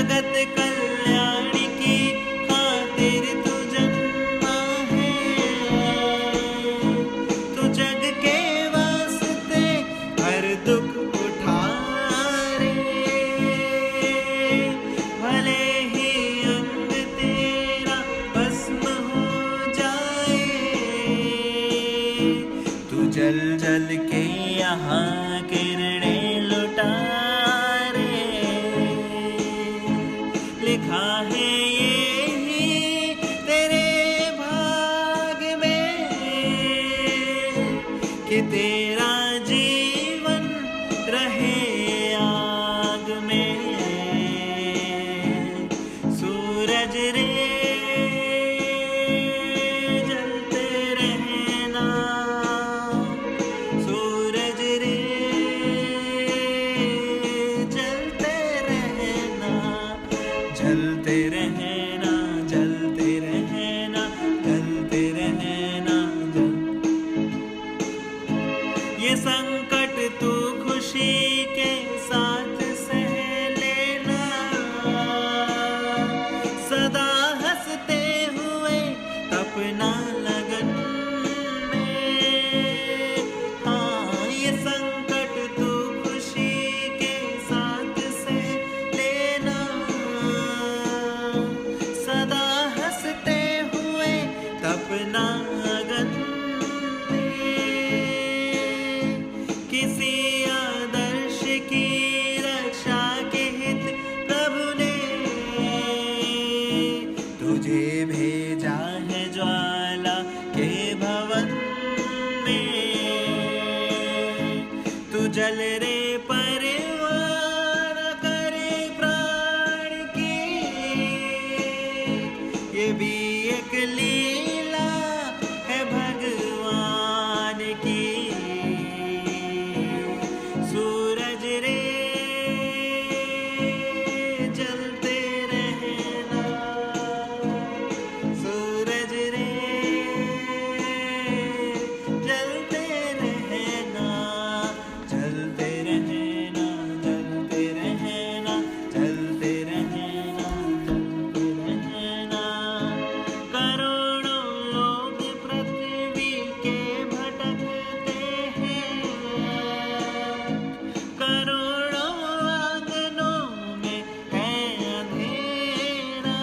जगत कल्याण की खातिर तू जन्मा है। तू जग के वास्ते हर दुख उठा रे, भले ही अंग तेरा भस्म हो जाए। तू जल जल के यहाँ किरणें लुटा रे, लिखा है ये ही तेरे भाग में कि तेरा जीवन रहे आग में। सूरज रे जलते रहना, सूरज रे जलते रहना, जलते रहना, जलते रहना, जलते रहना, ये संकट तू खुशी के साथ सह लेना, सदा हंसते हुए अपना लगन में। हाँ, ये संकट तू खुशी के साथ सह लेना, सदा हंसते हुए अपना लगन में। किसी आदर्श की रक्षा के हित प्रभु ने तुझे भेजा है ज्वाला के भवन में। तू जल रे परवान करे प्राण की, ये भी एक लीला है भगवान की। सूरज रे जलते रहना, सूरज रे जलते रहना, जलते रहना, जलते रहना, जलते रहना, जलते रहना। करोड़ों लोग पृथ्वी के भटकते हैं, करोड़ों आंगनों में है अंधेरा।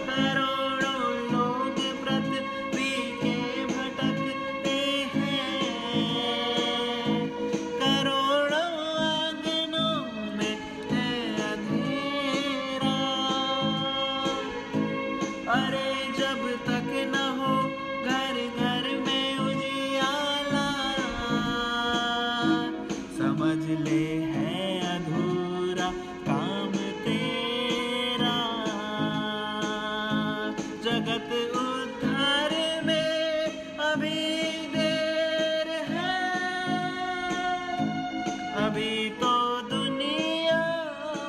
करोड़ों लोग पृथ्वी के भटकते हैं, करोड़ों आंगनों में है अंधेरा। अरे जब तक न हो घर घर में उजियाला, समझ ले है अधूरा काम तेरा। जगत उद्धार में अभी देर है, अभी तो दुनिया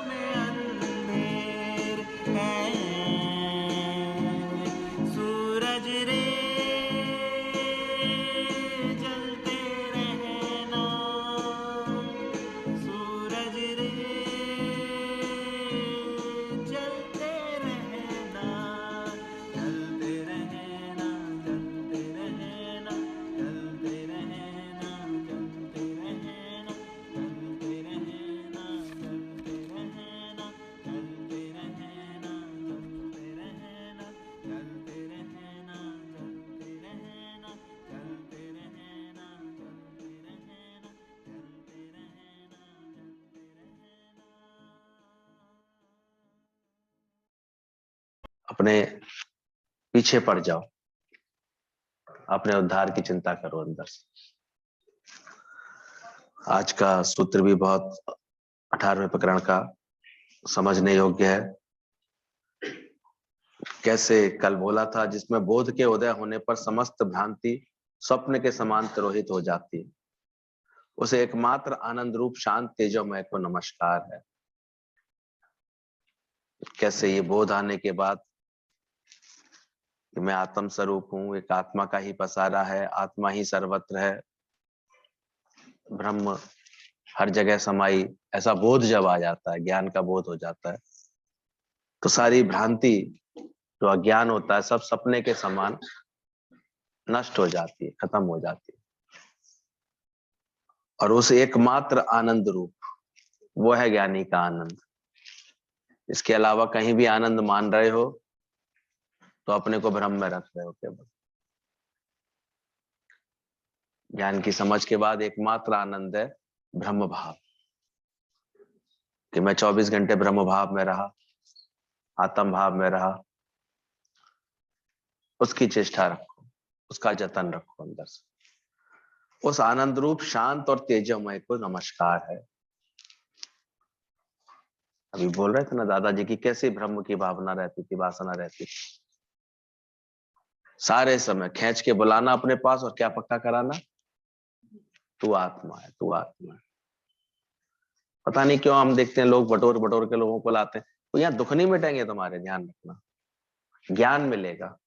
में अंधेर है। सूरज रे जलते रहना, सूरज रे जलते रहना, जलते रहना, जलते रहना, जलते रहना, जलते रहना, जलते रहना, जलते रहना, जलते रहना, जलते रहना, जलते रहना, जलते रहना, जलते रहना, जलते रहना, जलते रहना, जलते रहना। अपने पीछे पड़ जाओ, अपने उद्धार की चिंता करो अंदर से। आज का सूत्र भी बहुत 18वें प्रकरण का समझने योग्य है। कैसे कल बोला था, जिसमें बोध के उदय होने पर समस्त भ्रांति स्वप्न के समान तिरोहित हो जाती है, उसे एकमात्र आनंद रूप शांत तेजोमय को नमस्कार है। कैसे ये बोध आने के बाद कि मैं आत्म स्वरूप हूं, एक आत्मा का ही पसारा है, आत्मा ही सर्वत्र है, ब्रह्म हर जगह समाई, ऐसा बोध जब आ जाता है, ज्ञान का बोध हो जाता है, तो सारी भ्रांति जो अज्ञान होता है सब सपने के समान नष्ट हो जाती है, खत्म हो जाती है। और उस एकमात्र आनंद रूप, वो है ज्ञानी का आनंद। इसके अलावा कहीं भी आनंद मान रहे हो तो अपने को भ्रम में रख रहे हो केवल। ज्ञान की समझ के बाद एकमात्र आनंद है ब्रह्म भाव, कि मैं 24 घंटे ब्रह्म भाव में रहा, आत्म भाव में रहा। उसकी चेष्टा रखो, उसका जतन रखो अंदर से। उस आनंद रूप शांत और तेजोमय को नमस्कार है। अभी बोल रहे थे ना दादाजी की कैसी ब्रह्म की भावना रहती थी, वासना रहती थी। सारे समय खींच के बुलाना अपने पास और क्या पक्का कराना, तू आत्मा है, तू आत्मा है। पता नहीं क्यों हम देखते हैं लोग बटोर बटोर के लोगों को लाते हैं। तो यहाँ दुख नहीं मिटेंगे तुम्हारे, ध्यान रखना, ज्ञान मिलेगा।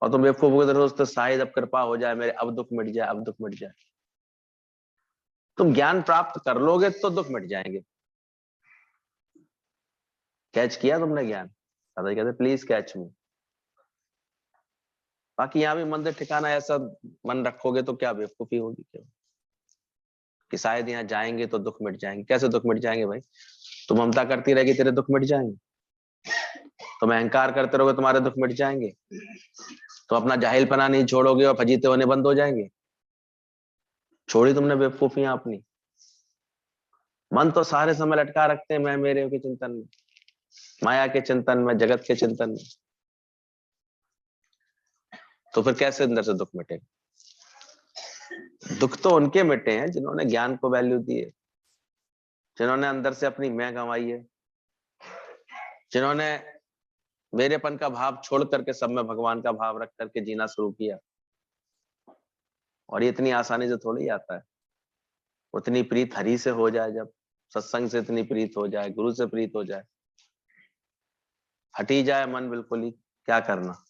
और तुम बेवकूफ की तरह सोचते शायद अब कृपा हो जाए मेरे, अब दुख मिट जाए, अब दुख मिट जाए। तुम ज्ञान प्राप्त कर लोगे तो दुख मिट जाएंगे। कैच किया तुमने ज्ञान? दादा कहते प्लीज कैच मी। बाकी यहाँ भी मंदिर ठिकाना ऐसा मन रखोगे तो क्या बेवकूफी होगी क्यों, कि शायद यहाँ जाएंगे तो दुख मिट जाएंगे। कैसे दुख मिट जाएंगे भाई? तुम ममता करती रहेगी तेरे दुख मिट जाएंगे, तुम अहंकार करते रहोगे तुम्हारे दुख मिट जाएंगे, तो अपना जाहिलपना नहीं छोड़ोगे और फजीते होने बंद हो जाएंगे। छोड़ी तुमने बेवकूफियां अपनी। मन तो सारे समय लटका रखते हैं मैं मेरे के चिंतन में, माया के चिंतन में, जगत के चिंतन में। तो फिर कैसे अंदर से दुख मिटेगा? दुख तो उनके मिटे हैं जिन्होंने ज्ञान को वैल्यू दी है, जिन्होंने अंदर से अपनी मैं गंवाई है, जिन्होंने मेरेपन का भाव छोड़ करके सब में भगवान का भाव रख करके जीना शुरू किया। और ये इतनी आसानी से थोड़ी आता है। उतनी प्रीत हरि से हो जाए, जब सत्संग से इतनी प्रीत हो जाए, गुरु से प्रीत हो जाए, हटी जाए मन बिल्कुल ही, क्या करना।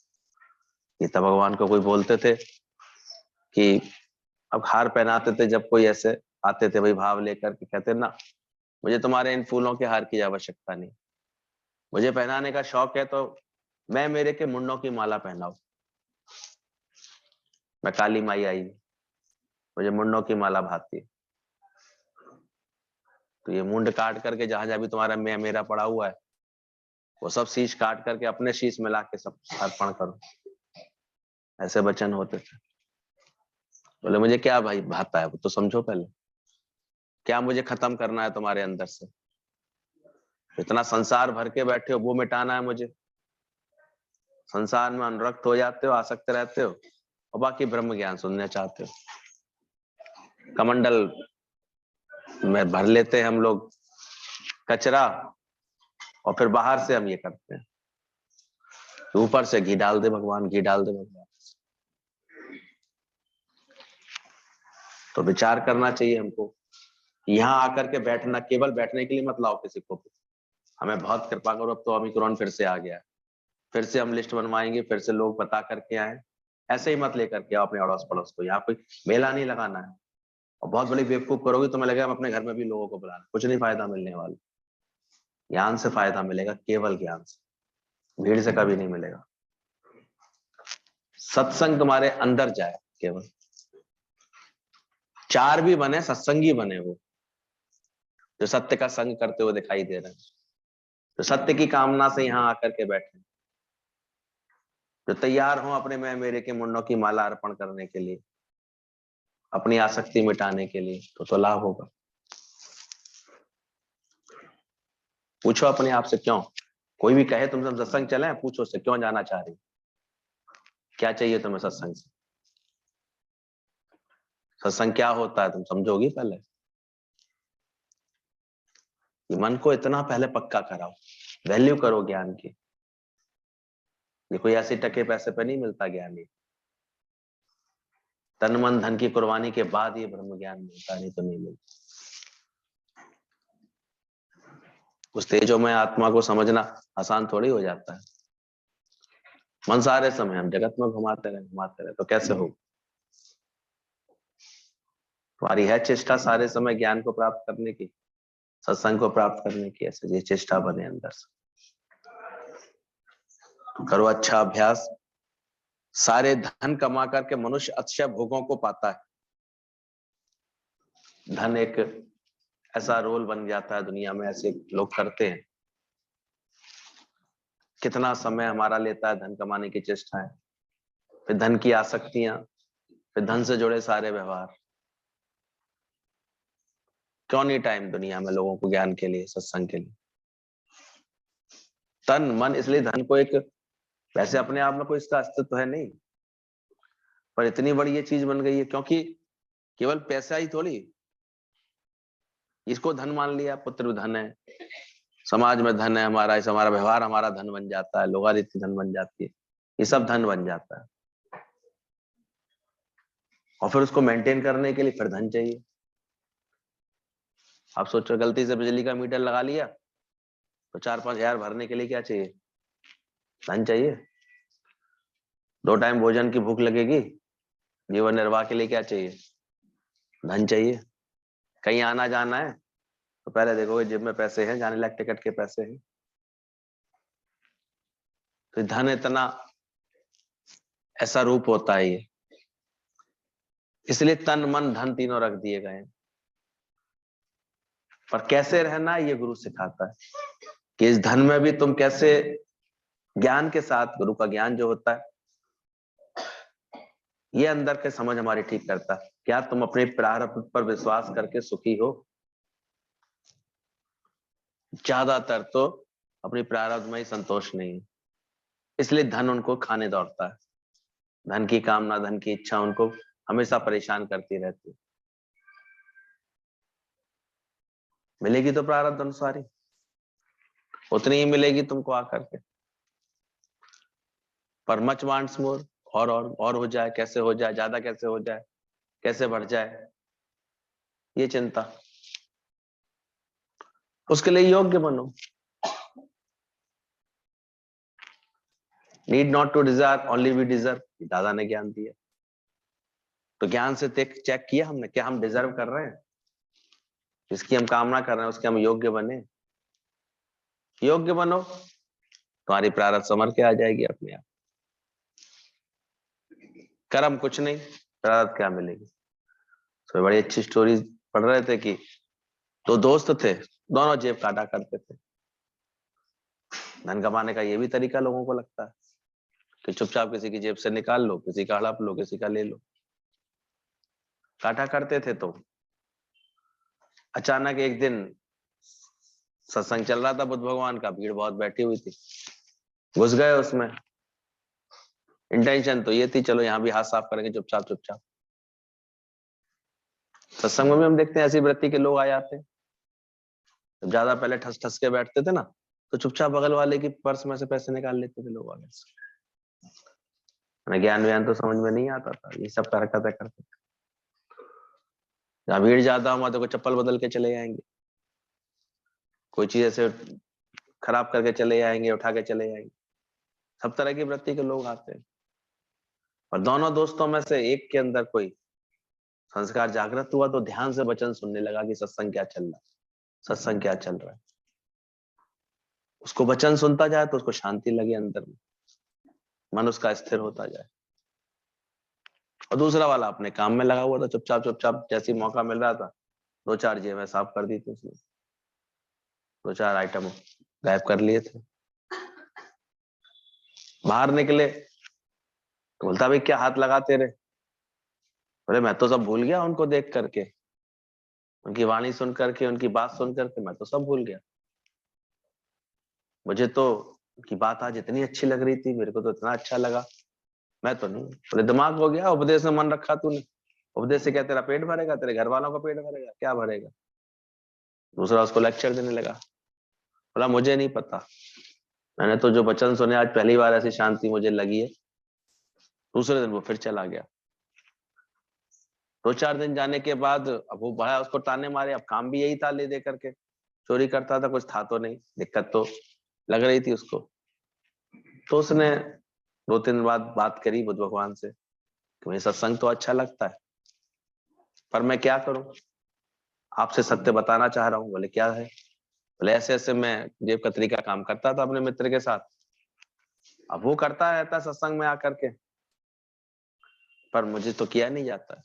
ये तो भगवान को कोई बोलते थे कि अब हार पहनाते थे, जब कोई ऐसे आते थे भाई भाव लेकर के, कहते ना मुझे तुम्हारे इन फूलों के हार की आवश्यकता नहीं, मुझे पहनाने का शौक है तो मैं मेरे के मुंडों की माला पहनाऊ। मैं काली माई आई, मुझे मुंडों की माला भाती है। तो ये मुंड काट करके जहां जहां भी तुम्हारा मैं मेरा पड़ा हुआ है, वो सब शीश काट करके अपने शीश में ला के सब अर्पण करो। ऐसे वचन होते थे। बोले मुझे क्या भाई भाता है, वो तो समझो पहले, क्या मुझे खत्म करना है तुम्हारे अंदर से? इतना संसार भर के बैठे हो, वो मिटाना है मुझे। संसार में अनुरक्त हो जाते हो, आसक्त रहते हो, और बाकी ब्रह्म ज्ञान सुनना चाहते हो। कमंडल में भर लेते हैं हम लोग कचरा, और फिर बाहर से हम ये करते हैं, ऊपर से घी डाल दे भगवान, घी डाल दे भगवान। तो विचार करना चाहिए हमको। यहाँ आकर के बैठना, केवल बैठने के लिए मत लाओ किसी को। हमें बहुत कृपा करो, अब तो ओमिक्रॉन फिर से आ गया है, फिर से हम लिस्ट बनवाएंगे, फिर से लोग बता करके आए। ऐसे ही मत लेकर के आओ अपने अड़ोस पड़ोस को। यहाँ कोई मेला नहीं लगाना है। और बहुत बड़ी बेवकूफ करोगे तो मैं लगेगा हम अपने घर में भी लोगों को बुलाना, कुछ नहीं फायदा मिलने वाला। ज्ञान से फायदा मिलेगा, केवल ज्ञान से, भीड़ से कभी नहीं मिलेगा। सत्संग तुम्हारे अंदर जाए, केवल चार भी बने, सत्संगी बने, वो जो सत्य का संग करते हुए दिखाई दे रहे हैं, जो सत्य की कामना से यहाँ आकर के बैठे, जो तैयार हो अपने मैं मेरे के मुंडों की माला अर्पण करने के लिए, अपनी आसक्ति मिटाने के लिए, तो लाभ होगा। पूछो अपने आप से, क्यों? कोई भी कहे तुमसे सत्संग चले, पूछो उससे क्यों जाना चाह रही, क्या चाहिए तुम्हें सत्संग से? सत्संग क्या होता है तुम समझोगी पहले। ये मन को इतना पहले पक्का कराओ, वैल्यू करो ज्ञान की। ये कोई ऐसे टके पैसे पे नहीं मिलता ज्ञान, ये तन मन धन की कुर्बानी के बाद ये ब्रह्म ज्ञान मिलता, नहीं तो नहीं मिलता। उस तेजो में आत्मा को समझना आसान थोड़ी हो जाता है। मन सारे समय हम जगत में घुमाते रहे तो कैसे हो? तुम्हारी है चेष्टा सारे समय ज्ञान को प्राप्त करने की, सत्संग को प्राप्त करने की, ऐसे ये चेष्टा बने अंदर से। करो अच्छा अभ्यास। सारे धन कमा करके मनुष्य अक्षय भोगों को पाता है। धन एक ऐसा रोल बन जाता है दुनिया में, ऐसे लोग करते हैं। कितना समय हमारा लेता है धन कमाने की चेष्टाएं, फिर धन की आसक्तियां, फिर धन से जुड़े सारे व्यवहार। क्यों नहीं टाइम दुनिया में लोगों को ज्ञान के लिए, सत्संग के लिए? तन मन, इसलिए धन को एक, वैसे अपने आप में कोई इसका अस्तित्व है नहीं, पर इतनी बड़ी ये चीज बन गई है क्योंकि केवल पैसा ही थोड़ी, इसको धन मान लिया। पुत्र धन है, समाज में धन है हमारा, इस हमारा व्यवहार हमारा धन बन जाता है, लोगारिथम धन बन जाती है, ये सब धन बन जाता है। और फिर उसको मेंटेन करने के लिए फिर धन चाहिए। आप सोचो, गलती से बिजली का मीटर लगा लिया तो 4-5 हजार भरने के लिए क्या चाहिए? धन चाहिए। 2 टाइम भोजन की भूख लगेगी, जीवन निर्वाह के लिए क्या चाहिए? धन चाहिए। कहीं आना जाना है तो पहले देखोगे जेब में पैसे हैं, जाने लायक टिकट के पैसे हैं। तो धन इतना ऐसा रूप होता है ये, इसलिए तन मन धन तीनों रख दिए गए। पर कैसे रहना ये गुरु सिखाता है कि इस धन में भी तुम कैसे ज्ञान के साथ, गुरु का ज्ञान जो होता है ये अंदर के समझ हमारी ठीक करता है। क्या तुम अपने प्रारब्ध पर विश्वास करके सुखी हो? ज्यादातर तो अपनी प्रारब्ध में ही संतोष नहीं है, इसलिए धन उनको खाने दौड़ता है। धन की कामना, धन की इच्छा उनको हमेशा परेशान करती रहती है। मिलेगी तो प्रारब्ध अनुसार ही, उतनी ही मिलेगी तुमको आकर के। पर मच वांट्स मोर, और हो जाए, कैसे हो जाए, ज्यादा कैसे हो जाए, कैसे बढ़ जाए, ये चिंता। उसके लिए योग्य बनो। Need not to desire, only we deserve, दादा ने ज्ञान दिया। तो ज्ञान से चेक किया हमने, क्या हम डिजर्व कर रहे हैं? जिसकी हम कामना कर रहे हैं उसके हम योग्य बने। योग्य बनो, तुम्हारी प्रारब्ध समर के आ जाएगी अपने आप। कर्म कुछ नहीं, प्रारब्ध क्या मिलेगी? तो बड़ी अच्छी स्टोरी पढ़ रहे थे कि 2 दोस्त थे, दोनों जेब काटा करते थे। धन कमाने का ये भी तरीका लोगों को लगता है कि चुपचाप किसी की जेब से निकाल लो, किसी का हड़प लो, किसी का ले लो। काटा करते थे तो अचानक एक दिन सत्संग चल रहा था बुद्ध भगवान का, भीड़ बहुत बैठी हुई थी, घुस गए उसमें। इंटेंशन तो ये थी चलो यहाँ भी हाथ साफ करेंगे चुपचाप चुपचाप। सत्संग में भी हम देखते हैं ऐसी वृत्ति के लोग आ जाते हैं। जब ज्यादा पहले ठस ठस के बैठते थे ना, तो चुपचाप बगल वाले की पर्स में से पैसे निकाल लेते थे लोग आगे से। हमें ज्ञान व्यान तो समझ में नहीं आता था, ये सब हरकतें करते थे। जहाँ भीड़ ज्यादा हुआ तो कोई चप्पल बदल के चले जाएंगे, कोई चीज ऐसे खराब करके चले जाएंगे, उठा के चले जाएंगे। सब तरह की वृत्ति के लोग आते हैं। और दोनों दोस्तों में से एक के अंदर कोई संस्कार जागृत हुआ तो ध्यान से वचन सुनने लगा कि सत्संग क्या चल रहा है, सत्संग क्या चल रहा है। उसको वचन सुनता जाए तो उसको शांति लगे अंदर में, मन उसका स्थिर होता जाए। और दूसरा वाला अपने काम में लगा हुआ था, चुपचाप चुपचाप, जैसे मौका मिल रहा था 2-4 जेबें साफ कर दी थी उसने, 2-4 आइटम गायब कर लिए थे। बाहर निकले तो बोलता भाई क्या हाथ लगाते रहे? बोले मैं तो सब भूल गया, उनको देख करके, उनकी वाणी सुन करके, उनकी बात सुन करके मैं तो सब भूल गया। मुझे तो उनकी बात आज इतनी अच्छी लग रही थी, मेरे को तो इतना अच्छा लगा, मैं तो नहीं। बोले दिमाग हो गया, उपदेश में मन रखा तूने, उपदेश से क्या तेरा पेट भरेगा? तेरे घर वालों का पेट भरेगा? क्या भरेगा? दूसरा उसको लेक्चर देने लगा। बोला मुझे नहीं पता, मैंने तो जो वचन सुने आज पहली बार ऐसी शांति मुझे लगी है। दूसरे दिन वो फिर चला गया। 2-4 दिन जाने के बाद अब वो बड़ा उसको ताने मारे, अब काम भी यही था ले दे करके, चोरी करता था, कुछ था तो नहीं, दिक्कत तो लग रही थी उसको। तो उसने 2-3 दिन बाद बात करी बुद्ध भगवान से कि मुझे सत्संग तो अच्छा लगता है, पर मैं क्या करूं, आपसे सत्य बताना चाह रहा हूं। बोले क्या है? बोले ऐसे ऐसे मैं जेब कतरी का काम करता था अपने मित्र के साथ, अब वो करता रहता सत्संग में आकर के, पर मुझे तो किया नहीं जाता,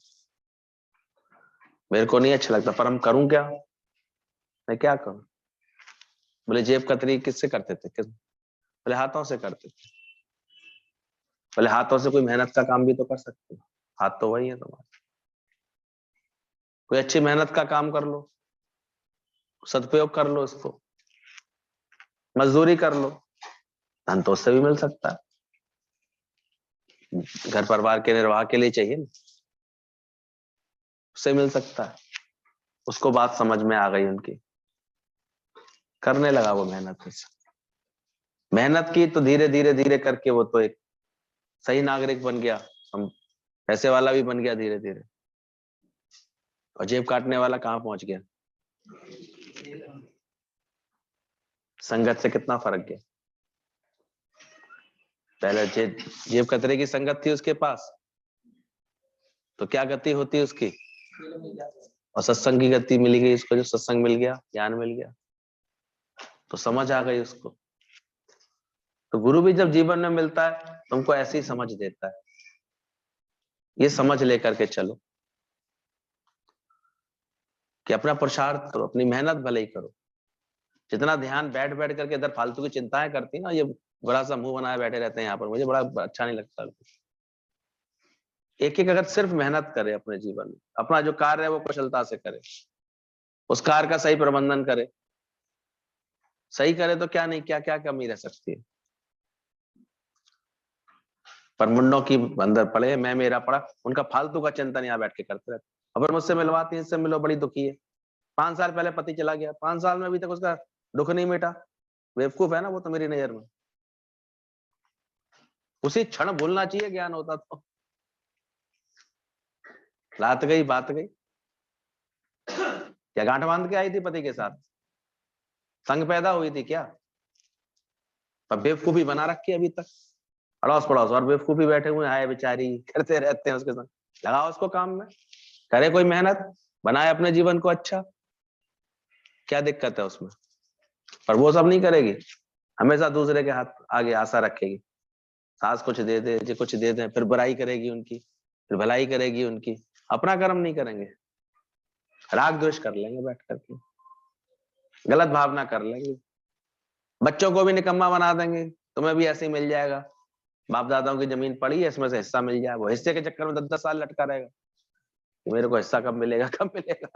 मेरे को नहीं अच्छा लगता, पर हम करूं क्या, मैं क्या करूं? बोले जेब कतरी किससे करते थे? बोले हाथों से करते थे। बोले हाथों से कोई मेहनत का काम भी तो कर सकते हो, हाथ तो वही है तुम्हारे, कोई अच्छी मेहनत का काम कर लो, सदुपयोग कर लो उसको, मजदूरी कर लो, धन तो उससे भी मिल सकता है, घर परिवार के निर्वाह के लिए चाहिए ना, उससे मिल सकता है। उसको बात समझ में आ गई उनकी, करने लगा वो मेहनत। मेहनत की तो धीरे धीरे धीरे करके वो तो एक सही नागरिक बन गया, हम पैसे वाला भी बन गया धीरे धीरे, और जेब काटने वाला कहाँ पहुंच गया? संगत से कितना फर्क गया। पहले जेब कतरे की संगत थी उसके पास, तो क्या गति होती है उसकी, और सत्संग की गति मिली गई उसको, जो सत्संग मिल गया, ज्ञान मिल गया, तो समझ आ गई उसको। तो गुरु भी जब जीवन में मिलता है तुमको ऐसी समझ देता है, ये समझ लेकर के चलो कि अपना पुरुषार्थ करो, अपनी मेहनत भले ही करो। जितना ध्यान बैठ बैठ करके इधर फालतू की चिंताएं करती ना, ये बड़ा सा मुंह बनाए बैठे रहते हैं यहाँ पर, मुझे बड़ा अच्छा नहीं लगता। एक एक अगर सिर्फ मेहनत करे अपने जीवन में, अपना जो कार्य है वो कुशलता से करे, उस कार्य का सही प्रबंधन करे, सही करे तो क्या नहीं, क्या क्या कमी रह सकती है। पर मुंडों की अंदर पड़े, मैं मेरा पड़ा, उनका फालतू का चिंतन यहाँ बैठ के करते रहते। अगर मुझसे मिलवाती है, इससे मिलो, बड़ी दुखी है, 5 साल पहले पति चला गया, 5 साल में अभी तक उसका दुख नहीं मिटा, बेवकूफ है ना वो तो मेरी नजर में। उसी क्षण भूलना चाहिए ज्ञान होता तो। रात गई बात गई, क्या गांठ बांध के आई थी पति के साथ, संग पैदा हुई थी क्या? पर बेवकूफी बना रखी है अभी तक, अड़ोस पड़ोस और बेवकूफी बैठे हुए हैं, बेचारी करते रहते हैं उसके संग। लगाओ उसको काम में, करे कोई मेहनत, बनाए अपने जीवन को अच्छा, क्या दिक्कत है उसमें? पर वो सब नहीं करेगी, हमेशा दूसरे के हाथ आगे आशा रखेगी, सास कुछ दे दे, जी कुछ दे दे, फिर बुराई करेगी उनकी, फिर भलाई करेगी उनकी, अपना कर्म नहीं करेंगे, राग द्वेष कर लेंगे बैठ करके, गलत भावना कर लेंगे, बच्चों को भी निकम्मा बना देंगे, तुम्हें भी ऐसे ही मिल जाएगा, बाप दादाओं की जमीन पड़ी है इसमें से हिस्सा मिल जाए, वो हिस्से के चक्कर में 10-10 साल लटका रहेगा, मेरे को हिस्सा कब मिलेगा कब मिलेगा।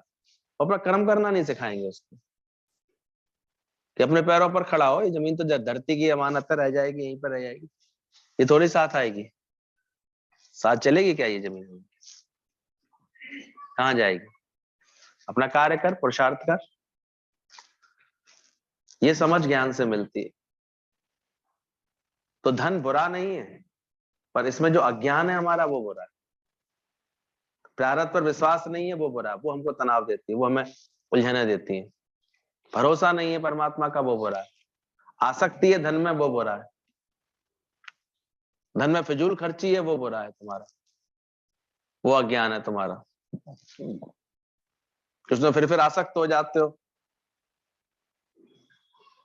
अपना कर्म करना नहीं सिखाएंगे उसको कि अपने पैरों पर खड़ा हो, ये जमीन तो धरती की अमानत रह जाएगी, यहीं पर रह जाएगी, ये थोड़ी साथ आएगी, साथ चलेगी क्या ये जमीन, कहाँ जाएगी? अपना कार्य कर, पुरुषार्थ कर, ये समझ ज्ञान से मिलती है। तो धन बुरा नहीं है, पर इसमें जो अज्ञान है हमारा वो बुरा है, प्रारब्ध पर विश्वास नहीं है वो बुरा है, वो हमको तनाव देती है, वो हमें उलझने देती है, भरोसा नहीं है परमात्मा का वो बुरा है, आसक्ति है धन में वो बुरा है, धन में फिजूल खर्ची है वो बुरा है तुम्हारा, वो अज्ञान है तुम्हारा, उसमें फिर आसक्त हो जाते हो।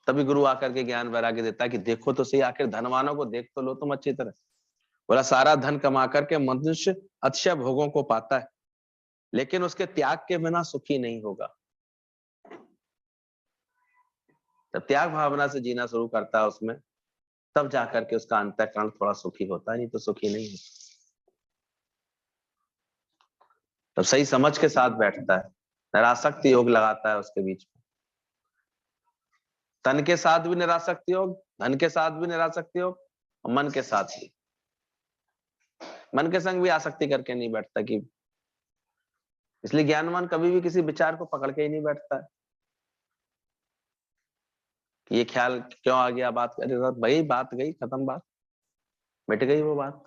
तभी गुरु आकर के ज्ञान वैराग्य देता है कि देखो तो सही, आखिर धनवानों को देख तो लो तुम अच्छी तरह। बोला सारा धन कमा करके मनुष्य अतिशय भोगों को पाता है, लेकिन उसके त्याग के बिना सुखी नहीं होगा। जब त्याग भावना से जीना शुरू करता है उसमें, तब जाकर के उसका अंतःकरण थोड़ा सुखी होता है, नहीं तो सुखी नहीं होता। तब सही समझ के साथ बैठता है, निरासक्ति योग लगाता है उसके बीच में, तन के साथ भी निरासक्ति योग, धन के साथ भी निरासक्ति योग, और मन के साथ भी। मन के संग भी आसक्ति करके नहीं बैठता, कि इसलिए ज्ञानवान कभी भी किसी विचार को पकड़ के ही नहीं बैठता है कि ये ख्याल क्यों आ गया, बात करे भाई, बात गई खत्म, बात मिट गई वो बात।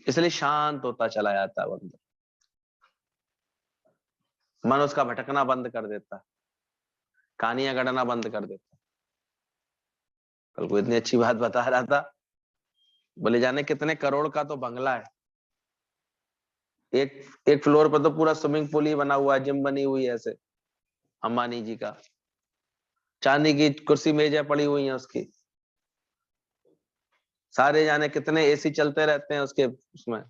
इसलिए शांत होता चला जाता है बंदा, मन उसका भटकना बंद कर देता है, कहानियां गढ़ना बंद कर देता है। कल को इतनी अच्छी बात बता रहा था, बोले जाने कितने करोड़ का तो बंगला है, एक फ्लोर पर तो पूरा स्विमिंग पूल ही बना हुआ है, जिम बनी हुई है ऐसे अंबानी जी का, चांदी की कुर्सी मेजें पड़ी हुई हैं उसकी, सारे जाने कितने एसी चलते रहते हैं उसके उसमें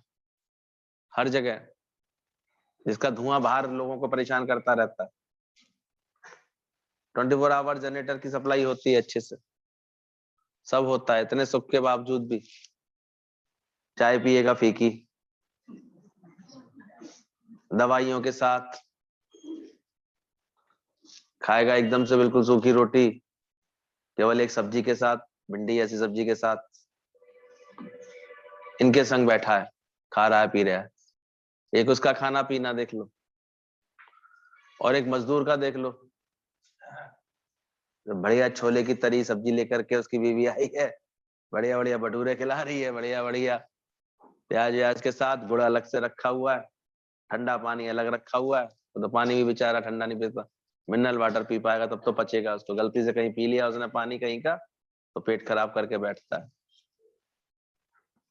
हर जगह, जिसका धुआं बाहर लोगों को परेशान करता रहता है। 24 आवर जनरेटर की सप्लाई होती है अच्छे से, सब होता है, इतने सुख के बावजूद भी चाय पिएगा फीकी, दवाइयों के साथ खाएगा एकदम से बिल्कुल सूखी रोटी, केवल एक सब्जी के साथ, भिंडी ऐसी सब्जी के साथ, इनके संग बैठा है, खा रहा है पी रहा है। एक उसका खाना पीना देख लो, और एक मजदूर का देख लो, बढ़िया छोले की तरी सब्जी लेकर के उसकी बीवी आई है, बढ़िया बढ़िया भटूरे खिला रही है, बढ़िया बढ़िया प्याज व्याज के साथ, गुड़ अलग से रखा हुआ है, ठंडा पानी अलग रखा हुआ है, तो पानी भी बेचारा ठंडा नहीं पीता, मिनरल वाटर पी पाएगा तब तो पचेगा, उसको गलती से कहीं पी लिया उसने पानी कहीं का तो पेट खराब करके बैठता है।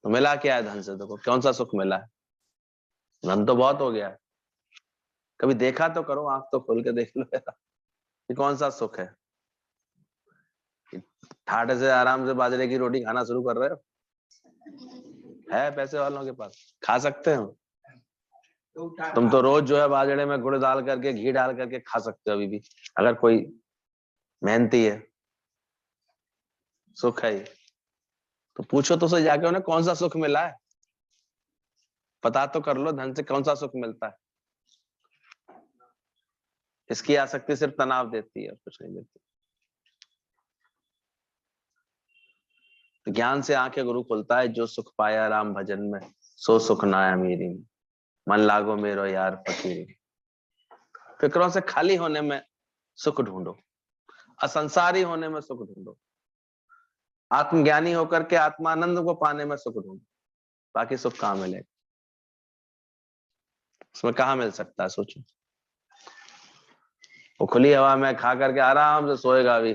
तो मिला क्या है धन से? देखो कौन सा सुख मिला है? धन तो बहुत हो गया है, कभी देखा तो करो, आंख तो खोल के देख लो यार, ये कौन सा सुख है? ठाट से आराम से बाजरे की रोटी खाना शुरू कर रहे हो, है पैसे वालों के पास खा सकते हो, तुम तो रोज जो है बाजरे में गुड़ डाल करके घी डाल करके खा सकते हो अभी भी, अगर कोई मेहनती है। सुख है ये तो पूछो तो सही जाके उन्हें कौन सा सुख मिला है, पता तो कर लो धन से कौन सा सुख मिलता है। इसकी आसक्ति सिर्फ तनाव देती है और कुछ नहीं देती। तो ज्ञान से आंखें गुरु खुलता है, जो सुख पाया राम भजन में सो सुख नाया मेरी में, मन लागो मेरो यार फकीरी। फिक्रों से खाली होने में सुख ढूंढो, असंसारी होने में सुख ढूंढो, आत्मज्ञानी होकर के आत्मानंद को पाने में सुख ढूंढो, बाकी सुख कहाँ मिलेगा? उसमें कहाँ मिल सकता है सोचो। वो खुली हवा में खा करके आराम से सोएगा अभी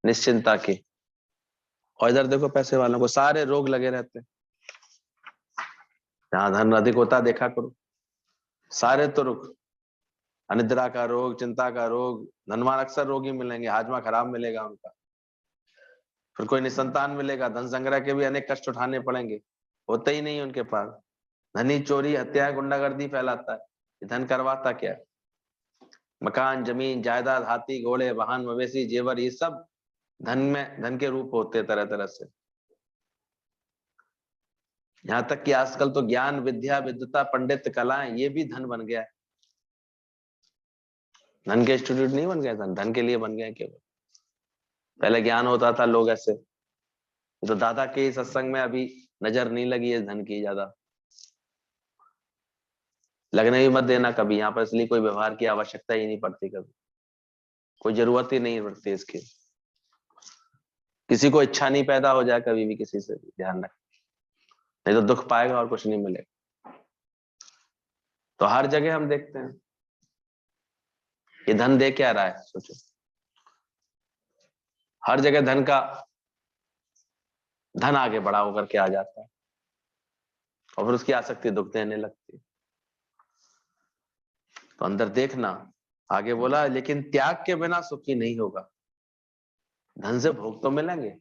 निश्चिंता की, और इधर देखो पैसे वालों को सारे रोग लगे रहते हैं, जहां धन अधिक होता देखा करो, सारे तो रोग, अनिद्रा का रोग, चिंता का रोग, धनवान अक्सर रोगी मिलेंगे, हाजमा खराब मिलेगा उनका, फिर कोई निसंतान मिलेगा, धन संग्रह के भी अनेक कष्ट उठाने पड़ेंगे, होते ही नहीं उनके पास। धनी चोरी हत्या गुंडागर्दी फैलाता है, धन करवाता क्या है? मकान जमीन जायदाद हाथी घोड़े वाहन मवेशी जेवर, ये सब धन में धन के रूप होते तरह तरह से। यहाँ तक कि आजकल तो ज्ञान विद्या विद्वता पंडित कलाएं ये भी धन बन गया है, धन के इंस्टीट्यूट नहीं बन गए, धन के लिए बन गए केवल। पहले ज्ञान होता था लोग ऐसे, तो दादा के सत्संग में अभी नजर नहीं लगी है धन की ज्यादा, लगने भी मत देना कभी, यहाँ पर इसलिए कोई व्यवहार की आवश्यकता ही नहीं पड़ती, कभी कोई जरूरत ही नहीं पड़ती इसकी, किसी को इच्छा नहीं पैदा हो जाए कभी भी किसी से, ध्यान रख, नहीं तो दुख पाएगा और कुछ नहीं मिलेगा। तो हर जगह हम देखते हैं ये धन दे क्या रहा है, सोचो हर जगह धन आगे बड़ा होकर के आ जाता है और फिर उसकी आसक्ति दुख देने लगती है। तो अंदर देखना, आगे बोला लेकिन त्याग के बिना सुखी नहीं होगा। धन से भोग तो मिलेंगे,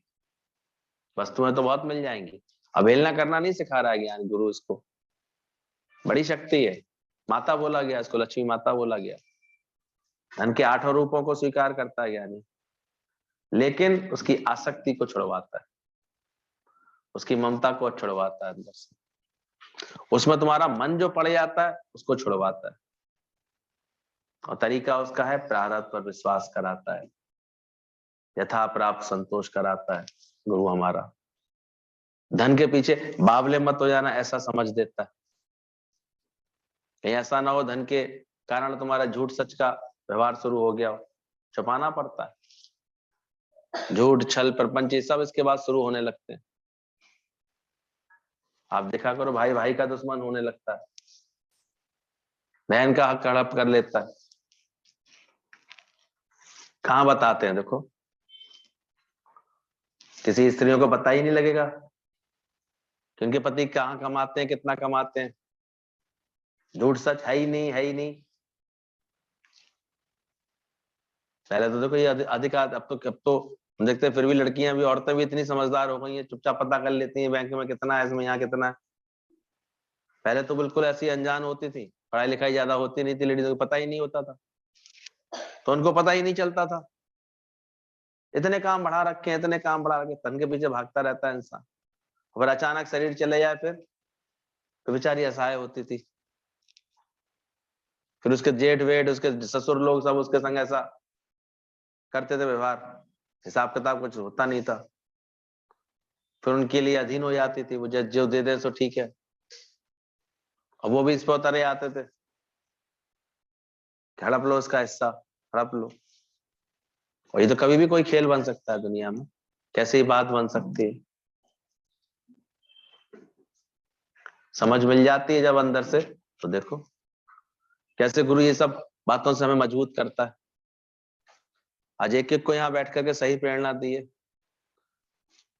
वस्तुएं तो बहुत मिल जाएंगी, अवहेलना करना नहीं सिखा रहा है ज्ञान गुरु, इसको बड़ी शक्ति है, माता बोला गया इसको, लक्ष्मी माता बोला गया, धन के 8 रूपों को स्वीकार करता है ज्ञानी, लेकिन उसकी आसक्ति को छुड़वाता है, उसकी ममता को छुड़वाता है अंदर से, उसमें तुम्हारा मन जो पड़ जाता है उसको छुड़वाता है, और तरीका उसका है प्रारब्ध पर विश्वास कराता है, यथा प्राप्त संतोष कराता है गुरु हमारा। धन के पीछे बावले मत हो जाना ऐसा समझ देता है, कहीं ऐसा ना हो धन के कारण तुम्हारा झूठ सच का व्यवहार शुरू हो गया हो, छुपाना पड़ता है, झूठ छल प्रपंच सब इसके बाद शुरू होने लगते हैं। आप देखा करो भाई भाई का दुश्मन होने लगता है, बहन का हक हड़प कर लेता है, कहाँ बताते हैं? देखो किसी स्त्रियों को पता ही नहीं लगेगा कि उनके पति कहाँ कमाते हैं, कितना कमाते हैं, झूठ सच है ही नहीं, है ही नहीं। पहले तो देखो ये अधिकार, अब तो हम देखते हैं फिर भी लड़कियां भी, औरतें भी इतनी समझदार हो गई हैं, चुपचाप पता कर लेती हैं बैंक में कितना है, इसमें यहाँ कितना है। पहले तो बिल्कुल ऐसी अनजान होती थी, पढ़ाई लिखाई ज्यादा होती नहीं थी, लेडीज को पता ही नहीं होता था, तो उनको पता ही नहीं चलता था। इतने काम बढ़ा रखे हैं, इतने काम बढ़ा रखे, धन के पीछे भागता रहता है इंसान। अगर अचानक शरीर चले जाए फिर तो बेचारी असहाय होती थी। फिर उसके जेठ वेठ, उसके ससुर लोग सब उसके संग ऐसा करते थे व्यवहार, हिसाब किताब कुछ होता नहीं था। फिर उनके लिए अधीन हो जाती थी, वो जो दे दे सो ठीक है, और वो भी इस पर उतरे आते थे, हड़प लो उसका हिस्सा, हड़प लो। और ये तो कभी भी कोई खेल बन सकता है दुनिया में, कैसे ही बात बन सकती है। समझ मिल जाती है जब अंदर से, तो देखो कैसे गुरु ये सब बातों से हमें मजबूत करता है। आज एक एक को यहाँ बैठ करके सही प्रेरणा दी है।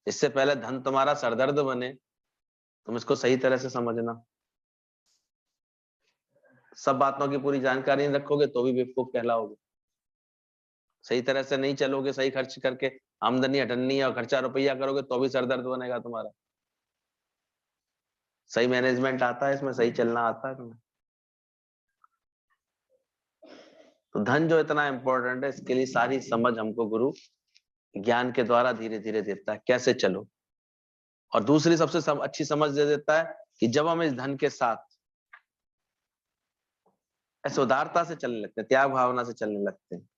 इससे पहले धन तुम्हारा सरदर्द बने, तुम इसको सही तरह से समझना। सब बातों की पूरी जानकारी नहीं रखोगे तो भी बेवकूफ कहलाओगे। सही तरह से नहीं चलोगे, सही खर्च करके आमदनी अठन्नी और खर्चा रुपया करोगे तो भी सरदर्द बनेगा तुम्हारा। सही मैनेजमेंट आता है इसमें, सही चलना आता है तुम्हें। तो धन जो इतना इंपॉर्टेंट है, इसके लिए सारी समझ हमको गुरु ज्ञान के द्वारा धीरे धीरे देता है, कैसे चलो। और दूसरी सबसे अच्छी समझ दे देता है कि जब हम इस धन के साथ ऐसे उदारता से चलने लगते हैं, त्याग भावना से चलने लगते हैं,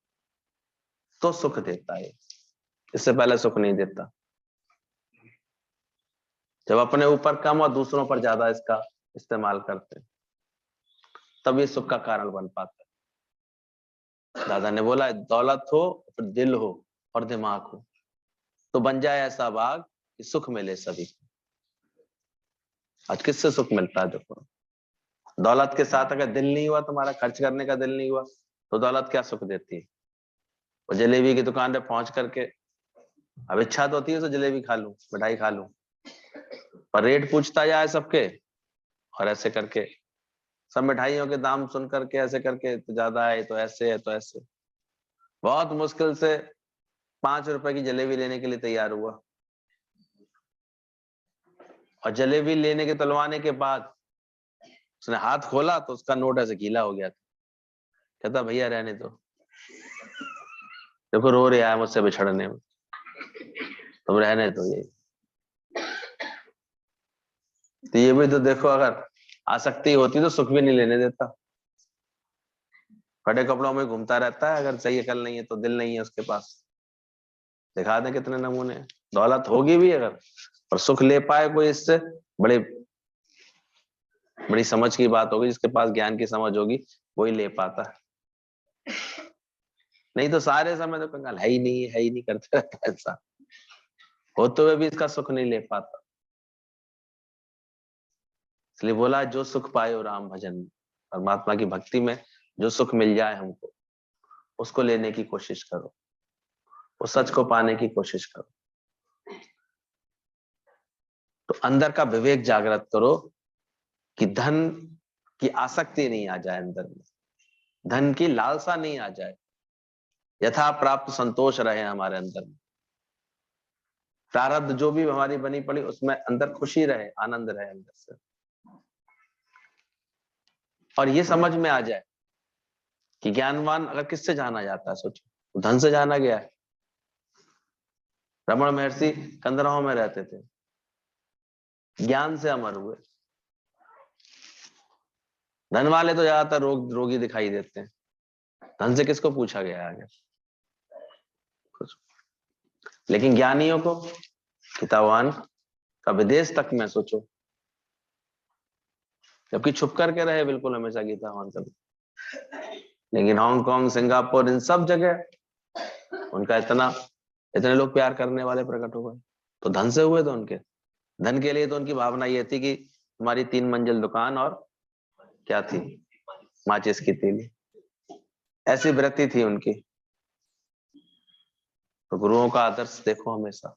तो सुख देता है। इससे पहले सुख नहीं देता। जब अपने ऊपर कम और दूसरों पर ज्यादा इसका इस्तेमाल करते हैं, तब ये सुख का कारण बन पाता है। दादा ने बोला दौलत हो, फिर दिल हो और दिमाग हो, तो बन जाए ऐसा बाग कि सुख मिले सभी। आज किससे सुख मिलता है देखो। दौलत के साथ अगर दिल नहीं हुआ, तुम्हारा खर्च करने का दिल नहीं हुआ, तो दौलत क्या सुख देती है। वो जलेबी की दुकान पे पहुंच करके, अब इच्छा तो होती है तो जलेबी खा लूं, मिठाई खा लूं, पर रेट पूछता जाए सबके, और ऐसे करके सब मिठाइयों के दाम सुन करके ऐसे करके, तो ज्यादा है तो ऐसे है तो ऐसे, बहुत मुश्किल से 5 रुपए की जलेबी लेने के लिए तैयार हुआ। और जलेबी लेने के तलवाने के बाद उसने हाथ खोला तो उसका नोट ऐसे गीला हो गया था। कहता भैया रहने दो, देखो रो रहा है मुझसे बिछड़ने में, तुम रहने दो। ये तो ये भी तो देखो, अगर आसक्ति होती तो सुख भी नहीं लेने देता। फटे कपड़ों में घूमता रहता है, अगर सही अकल नहीं है तो दिल नहीं है उसके पास। दिखा दें कितने नमूने। दौलत होगी भी अगर, और सुख ले पाए कोई इससे, बड़े बड़ी समझ की बात होगी। जिसके पास ज्ञान की समझ होगी वही ले पाता है, नहीं तो सारे समय तो कंगाल है ही नहीं, है ही नहीं करते रहता है इंसान, होते हुए भी इसका सुख नहीं ले पाता। इसलिए बोला जो सुख पाए राम भजन में, परमात्मा की भक्ति में जो सुख मिल जाए हमको, उसको लेने की कोशिश करो, उस सच को पाने की कोशिश करो। तो अंदर का विवेक जागृत करो कि धन की आसक्ति नहीं आ जाए अंदर में, धन की लालसा नहीं आ जाए, यथा प्राप्त संतोष रहे हमारे अंदर में। प्रारब्ध जो भी हमारी बनी पड़ी उसमें अंदर खुशी रहे, आनंद रहे अंदर से। और ये समझ में आ जाए कि ज्ञानवान अगर किससे जाना जाता है, सोचो धन से जाना गया है। रमण महर्षि कंदराओं में रहते थे, ज्ञान से अमर हुए। धन वाले तो ज्यादातर रोगी दिखाई देते हैं, धन से किसको पूछा गया आगे। लेकिन ज्ञानियों को, गीतावान का विदेश तक में सोचो, जबकि छुप करके रहे बिल्कुल हमेशा गीतावान कभी, लेकिन हांगकांग, सिंगापुर, इन सब जगह उनका इतने लोग प्यार करने वाले प्रकट हो गए। तो धन से हुए तो उनके, धन के लिए तो उनकी भावना ये थी कि तुम्हारी 3 मंजिल दुकान और क्या थी, माचिस की तीली, ऐसी वृत्ति थी उनकी। तो गुरुओं का आदर्श देखो हमेशा।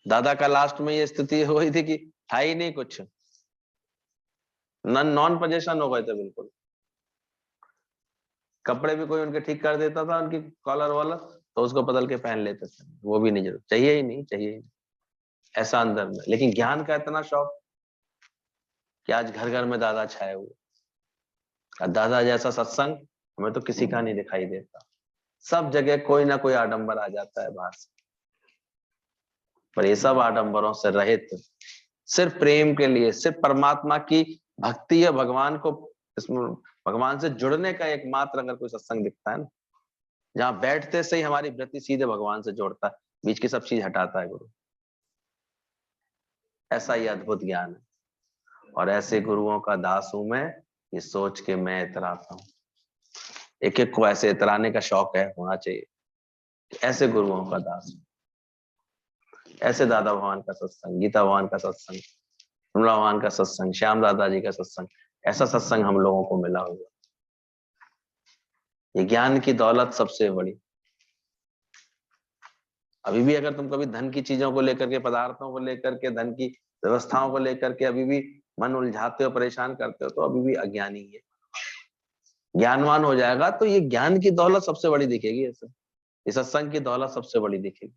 दादा का लास्ट में ये स्थिति हुई थी कि था ही नहीं कुछ, नॉन पोजीशन हो गए थे बिल्कुल। कपड़े भी कोई उनके ठीक कर देता था, उनकी कॉलर वाला, तो उसको बदल के पहन लेते थे, वो भी नहीं जरूर, चाहिए ही नहीं, चाहिए ही नहीं, ऐसा अंदर में। लेकिन ज्ञान का इतना शौक कि आज घर घर में दादा छाए हुए, और दादा जैसा सत्संग हमें तो किसी का नहीं दिखाई देता। सब जगह कोई ना कोई आडंबर आ जाता है बाहर से, पर ये सब आडंबरों से रहित, सिर्फ प्रेम के लिए, सिर्फ परमात्मा की भक्ति या भगवान को, इसमें भगवान से जुड़ने का एकमात्र अगर कोई सत्संग दिखता है ना, जहां बैठते से ही हमारी वृत्ति सीधे भगवान से जोड़ता है, बीच की सब चीज हटाता है गुरु, ऐसा ही अद्भुत ज्ञान है। और ऐसे गुरुओं का दास हूं मैं, ये सोच के मैं इतराता हूँ। एक एक को ऐसे इतराने का शौक है, होना चाहिए, ऐसे गुरुओं का दास, ऐसे दादा भगवान का सत्संग, गीता भगवान का सत्संग, विमला भगवान का सत्संग, श्याम दादा जी का सत्संग, ऐसा सत्संग हम लोगों को मिला हुआ। ये ज्ञान की दौलत सबसे बड़ी। अभी भी अगर तुम कभी धन की चीजों को लेकर के, पदार्थों को लेकर के, धन की व्यवस्थाओं को लेकर के अभी भी मन उलझाते हो, परेशान करते हो, तो अभी भी अज्ञानी है। ज्ञानवान हो जाएगा तो ये ज्ञान की दौलत सबसे बड़ी दिखेगी, ऐसे ये सत्संग की दौलत सबसे बड़ी दिखेगी।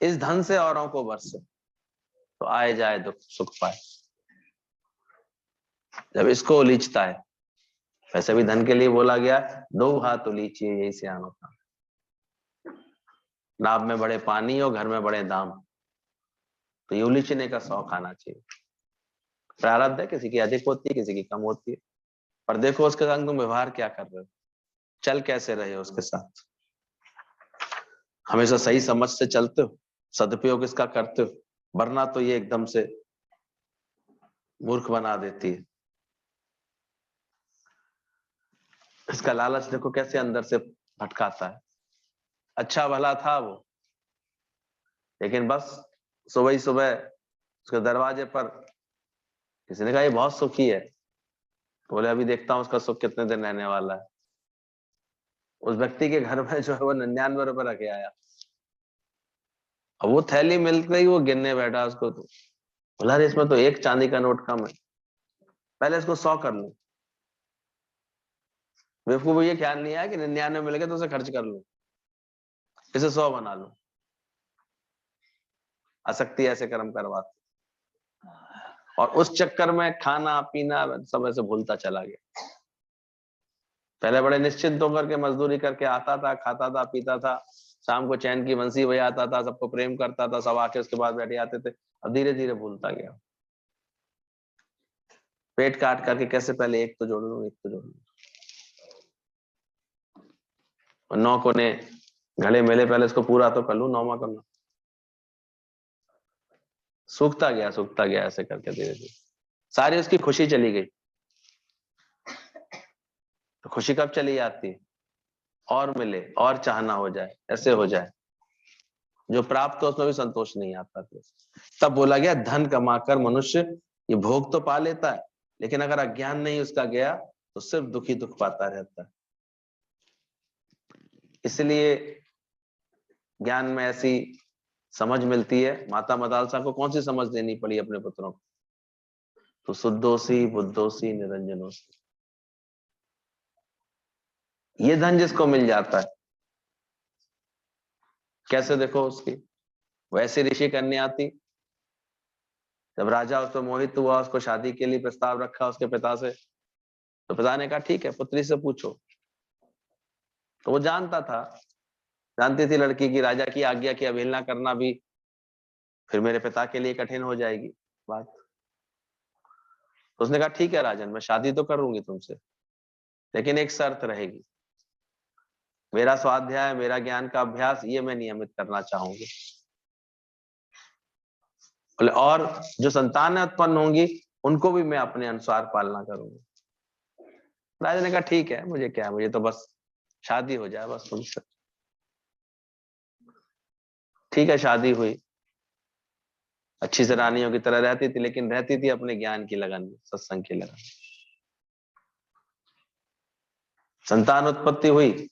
इस धन से औरों को बरसे तो आए जाए दुख सुख पाए। जब इसको उलीचता है, वैसे भी धन के लिए बोला गया, दो हाथ उलीचिए यही सियानो था। नाव में बड़े पानी और घर में बड़े दाम, तो ये उलीचने का शौक आना चाहिए। प्रारब्ध है, किसी की अधिक होती है, किसी की कम होती है, पर देखो उसके संग तुम व्यवहार क्या कर रहे हो, चल कैसे रहे हो उसके साथ। हमेशा सही समझ से चलते हो, सदुपयोग इसका करते हो, वरना तो ये एकदम से मूर्ख बना देती है। इसका लालच देखो कैसे अंदर से भटकाता है। अच्छा भला था वो, लेकिन बस सुबह ही सुबह उसके दरवाजे पर किसी ने कहा ये बहुत सुखी है, बोले अभी देखता हूँ उसका सुख कितने दिन रहने वाला है। उस व्यक्ति के घर में जो है वो 99 रुपए रखे आया, अब वो थैली मिलते ही वो गिनने बैठा उसको, तो बोला अरे इसमें तो एक चांदी का नोट कम है, पहले इसको 100 कर लूं। बेवकूफ को ये ख्याल नहीं आया कि 99 मिल गए तो उसे खर्च कर लूं, इसे 100 बना लूं। आसक्ति ऐसे कर्म करवाती, और उस चक्कर में खाना पीना सब ऐसे भूलता चला गया। पहले बड़े निश्चिंत होकर के मजदूरी करके आता था, खाता था, पीता था, शाम को चैन की बंसी बजाता था, सबको प्रेम करता था, सब आके उसके बाद बैठे आते थे। अब धीरे धीरे भूलता गया, पेट काट करके कैसे पहले एक तो जोड़ लूं, एक तो जोड़ लूं, और 9 कोने घड़े मेले पहले इसको पूरा तो कर लूं, 9वां करना। सूखता गया ऐसे करके धीरे धीरे सारी उसकी खुशी चली गई। तो खुशी कब चली जाती है, और मिले और चाहना हो जाए, ऐसे हो जाए, जो प्राप्त हो उसमें भी संतोष नहीं आता। तब बोला गया धन कमाकर मनुष्य ये भोग तो पा लेता है, लेकिन अगर अज्ञान नहीं उसका गया तो सिर्फ दुखी दुख पाता रहता है। इसलिए ज्ञान में ऐसी समझ मिलती है। माता मदालसा को कौन सी समझ देनी पड़ी अपने पुत्रों को, तो शुद्धोसी बुद्धोसी निरंजनोसी। ये धन जिसको मिल जाता है, कैसे देखो उसकी वैसे ऋषि कन्या आती, जब राजा उस पर मोहित हुआ, उसको शादी के लिए प्रस्ताव रखा उसके पिता से, तो पिता ने कहा ठीक है पुत्री से पूछो। तो वो जानता था, जानती थी लड़की की राजा की आज्ञा की अवहेलना करना भी फिर मेरे पिता के लिए कठिन हो जाएगी बात। तो उसने कहा ठीक है राजन, मैं शादी तो करूंगी तुमसे, लेकिन एक शर्त रहेगी, मेरा स्वाध्याय, मेरा ज्ञान का अभ्यास ये मैं नियमित करना चाहूंगी, और जो संतान उत्पन्न होंगी उनको भी मैं अपने अनुसार पालना करूंगी। राजा ने कहा ठीक है, मुझे क्या है, मुझे तो बस शादी हो जाए बस तुमसे। ठीक है, शादी हुई, अच्छी से रानियों की तरह रहती थी, लेकिन रहती थी अपने ज्ञान की लगन में, सत्संग की लगन। संतान उत्पत्ति हुई